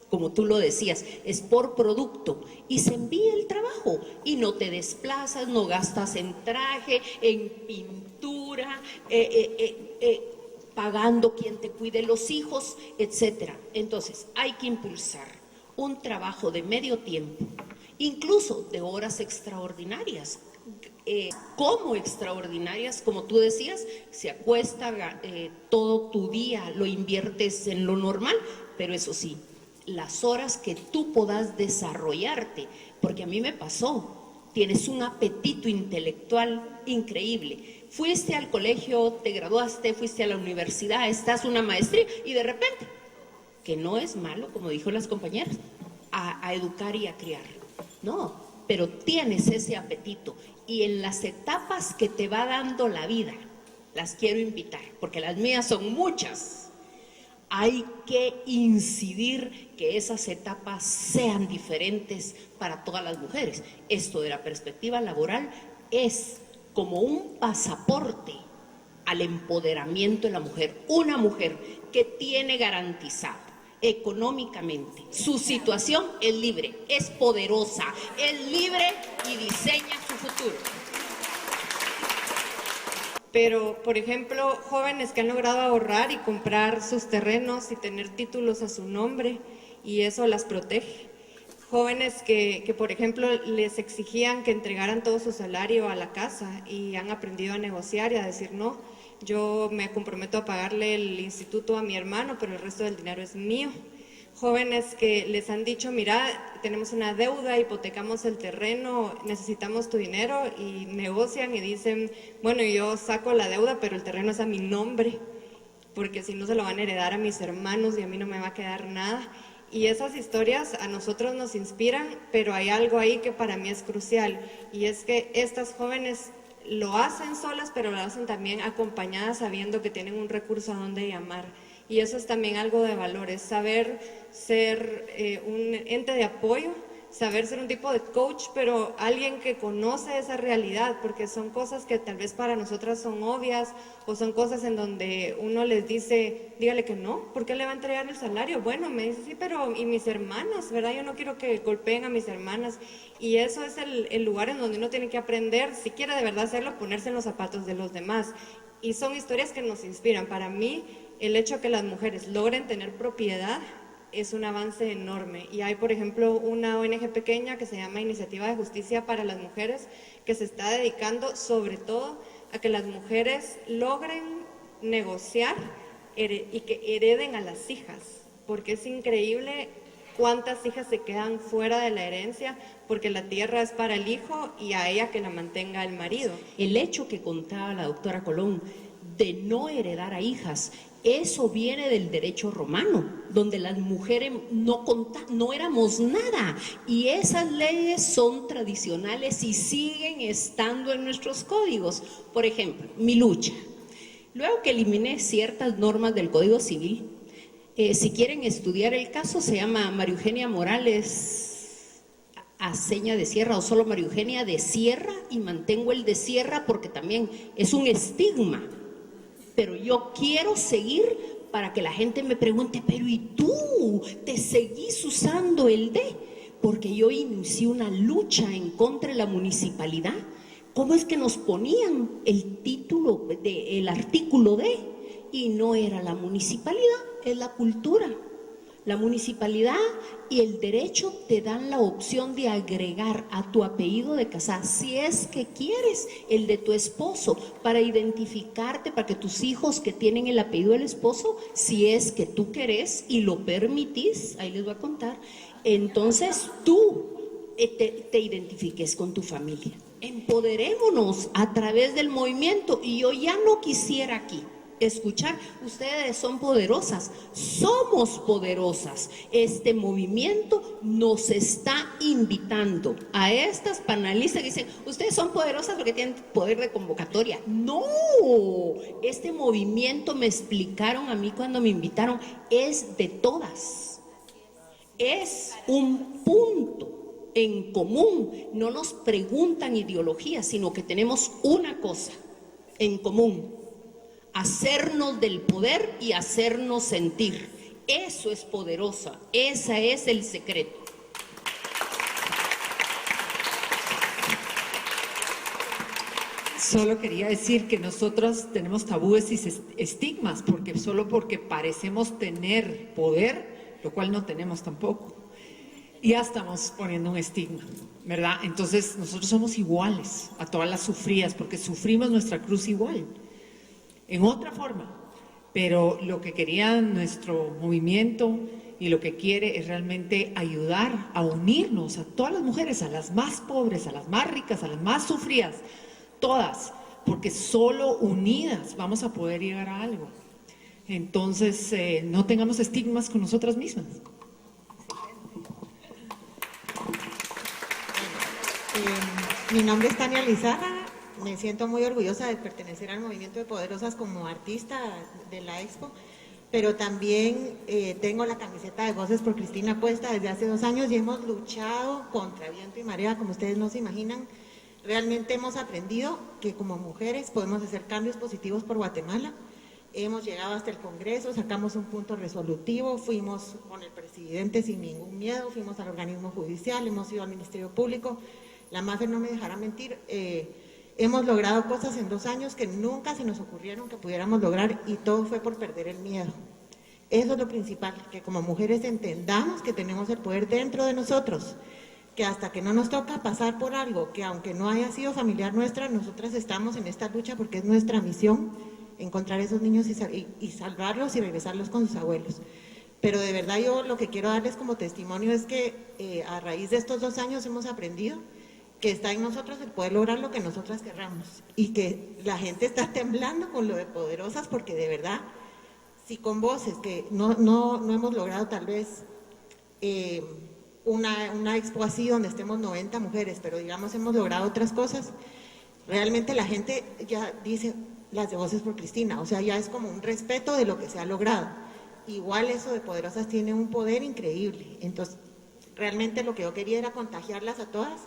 S6: como tú lo decías, es por producto y se envía el trabajo y no te desplazas, no gastas en traje, en pintura, pagando quien te cuide los hijos, etcétera. Entonces hay que impulsar un trabajo de medio tiempo, incluso de horas extraordinarias, como extraordinarias, como tú decías, se acuesta todo tu día, lo inviertes en lo normal, pero eso sí, las horas que tú puedas desarrollarte, porque a mí me pasó, tienes un apetito intelectual increíble, fuiste al colegio, te graduaste, fuiste a la universidad, estás una maestría y de repente, que no es malo, como dijo las compañeras, a educar y a criar, no, pero tienes ese apetito y en las etapas que te va dando la vida, las quiero invitar, porque las mías son muchas, hay que incidir que esas etapas sean diferentes para todas las mujeres. Esto de la perspectiva laboral es como un pasaporte al empoderamiento de la mujer. Una mujer que tiene garantizado económicamente su situación es libre, es poderosa, es libre y diseña su futuro.
S4: Pero, por ejemplo, jóvenes que han logrado ahorrar y comprar sus terrenos y tener títulos a su nombre, y eso las protege. Jóvenes que, por ejemplo, les exigían que entregaran todo su salario a la casa y han aprendido a negociar y a decir no, yo me comprometo a pagarle el instituto a mi hermano, pero el resto del dinero es mío. Jóvenes que les han dicho, mira, tenemos una deuda, hipotecamos el terreno, necesitamos tu dinero, y negocian y dicen, bueno, yo saco la deuda, pero el terreno es a mi nombre, porque si no se lo van a heredar a mis hermanos y a mí no me va a quedar nada. Y esas historias a nosotros nos inspiran, pero hay algo ahí que para mí es crucial, y es que estas jóvenes lo hacen solas, pero lo hacen también acompañadas, sabiendo que tienen un recurso a donde llamar. Y eso es también algo de valores, saber ser un ente de apoyo, saber ser un tipo de coach, pero alguien que conoce esa realidad, porque son cosas que tal vez para nosotras son obvias, o son cosas en donde uno les dice, dígale que no, ¿por qué le va a entregar el salario? Bueno, me dice, sí, pero ¿y mis hermanas? ¿Verdad? Yo no quiero que golpeen a mis hermanas. Y eso es el lugar en donde uno tiene que aprender, si quiere de verdad hacerlo, ponerse en los zapatos de los demás. Y son historias que nos inspiran. Para mí, el hecho de que las mujeres logren tener propiedad es un avance enorme. Y hay, por ejemplo, una ONG pequeña que se llama Iniciativa de Justicia para las Mujeres, que se está dedicando sobre todo a que las mujeres logren negociar y que hereden a las hijas, porque es increíble cuántas hijas se quedan fuera de la herencia porque la tierra es para el hijo y a ella que la mantenga el marido.
S6: El hecho que contaba la doctora Colón de no heredar a hijas, eso viene del derecho romano, donde las mujeres no éramos nada, y esas leyes son tradicionales y siguen estando en nuestros códigos. Por ejemplo, mi lucha. Luego que eliminé ciertas normas del Código Civil, si quieren estudiar el caso, se llama María Eugenia Morales Aceña de Sierra, o solo María Eugenia de Sierra, y mantengo el de Sierra porque también es un estigma. Pero yo quiero seguir para que la gente me pregunte, pero ¿y tú te seguís usando el D? Porque yo inicié una lucha en contra de la municipalidad. ¿Cómo es que nos ponían el título del artículo D? Y no era la municipalidad, es la cultura. La municipalidad y el derecho te dan la opción de agregar a tu apellido de casada, si es que quieres, el de tu esposo, para identificarte, para que tus hijos que tienen el apellido del esposo, si es que tú querés y lo permitís, ahí les voy a contar, entonces tú te identifiques con tu familia. Empoderémonos a través del movimiento, y yo ya no quisiera aquí escuchar, ustedes son poderosas, somos poderosas. Este movimiento nos está invitando a estas panelistas que dicen, ustedes son poderosas porque tienen poder de convocatoria. No, este movimiento, me explicaron a mí cuando me invitaron, es de todas. Es un punto en común. No nos preguntan ideologías, sino que tenemos una cosa en común: hacernos del poder y hacernos sentir. Eso es poderosa, ese es el secreto.
S11: Solo quería decir que nosotros tenemos tabúes y estigmas, porque solo porque parecemos tener poder, lo cual no tenemos tampoco, ya estamos poniendo un estigma, ¿verdad? Entonces nosotros somos iguales a todas las sufridas, porque sufrimos nuestra cruz igual, en otra forma, pero lo que quería nuestro movimiento y lo que quiere es realmente ayudar a unirnos a todas las mujeres, a las más pobres, a las más ricas, a las más sufridas, todas, porque solo unidas vamos a poder llegar a algo. Entonces, no tengamos estigmas con nosotras mismas.
S12: Mi nombre es Tania Lizárraga. Me siento muy orgullosa de pertenecer al movimiento de Poderosas como artista de la Expo, pero también tengo la camiseta de Voces por Cristina puesta desde hace 2 años y hemos luchado contra viento y marea, como ustedes no se imaginan. Realmente hemos aprendido que como mujeres podemos hacer cambios positivos por Guatemala. Hemos llegado hasta el Congreso, sacamos un punto resolutivo, fuimos con el presidente sin ningún miedo, fuimos al organismo judicial, hemos ido al Ministerio Público. La MAFE no me dejará mentir. Hemos logrado cosas en 2 años que nunca se nos ocurrieron que pudiéramos lograr, y todo fue por perder el miedo. Eso es lo principal, que como mujeres entendamos que tenemos el poder dentro de nosotros, que hasta que no nos toca pasar por algo que aunque no haya sido familiar nuestra, nosotras estamos en esta lucha porque es nuestra misión encontrar a esos niños y salvarlos y regresarlos con sus abuelos. Pero de verdad yo lo que quiero darles como testimonio es que a raíz de estos 2 años hemos aprendido que está en nosotros el poder lograr lo que nosotras querramos, y que la gente está temblando con lo de Poderosas, porque de verdad, si con Voces, que no hemos logrado tal vez una expo así donde estemos 90 mujeres, pero digamos hemos logrado otras cosas, realmente la gente ya dice las de Voces por Cristina, o sea, ya es como un respeto de lo que se ha logrado. Igual eso de Poderosas tiene un poder increíble. Entonces, realmente lo que yo quería era contagiarlas a todas,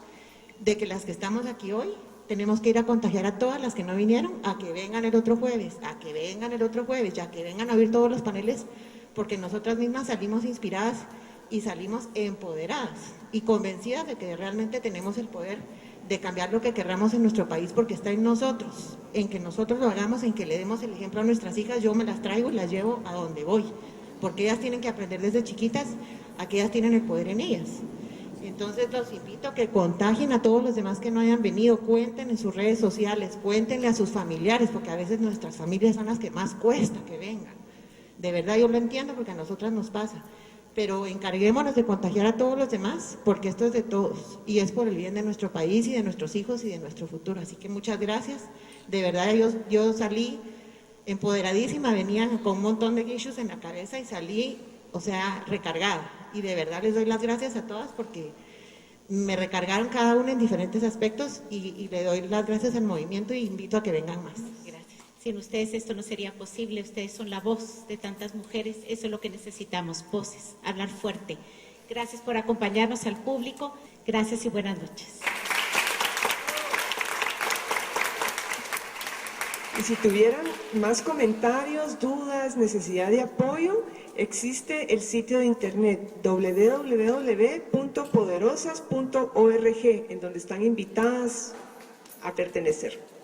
S12: de que las que estamos aquí hoy tenemos que ir a contagiar a todas las que no vinieron, a que vengan el otro jueves, a que vengan el otro jueves, ya que vengan a oír todos los paneles, porque nosotras mismas salimos inspiradas y salimos empoderadas y convencidas de que realmente tenemos el poder de cambiar lo que querramos en nuestro país, porque está en nosotros, en que nosotros lo hagamos, en que le demos el ejemplo a nuestras hijas. Yo me las traigo y las llevo a donde voy, porque ellas tienen que aprender desde chiquitas a que ellas tienen el poder en ellas. Entonces los invito a que contagien a todos los demás que no hayan venido, cuenten en sus redes sociales, cuéntenle a sus familiares, porque a veces nuestras familias son las que más cuesta que vengan. De verdad yo lo entiendo porque a nosotras nos pasa, pero encarguémonos de contagiar a todos los demás, porque esto es de todos y es por el bien de nuestro país y de nuestros hijos y de nuestro futuro. Así que muchas gracias. De verdad yo salí empoderadísima, venía con un montón de issues en la cabeza y salí, o sea, recargada. Y de verdad les doy las gracias a todas porque me recargaron cada una en diferentes aspectos, y le doy las gracias al movimiento y invito a que vengan más.
S1: Gracias. Sin ustedes esto no sería posible. Ustedes son la voz de tantas mujeres. Eso es lo que necesitamos, voces, hablar fuerte. Gracias por acompañarnos al público. Gracias y buenas noches.
S2: Y si tuvieran más comentarios, dudas, necesidad de apoyo, existe el sitio de internet www.poderosas.org, en donde están invitadas a pertenecer.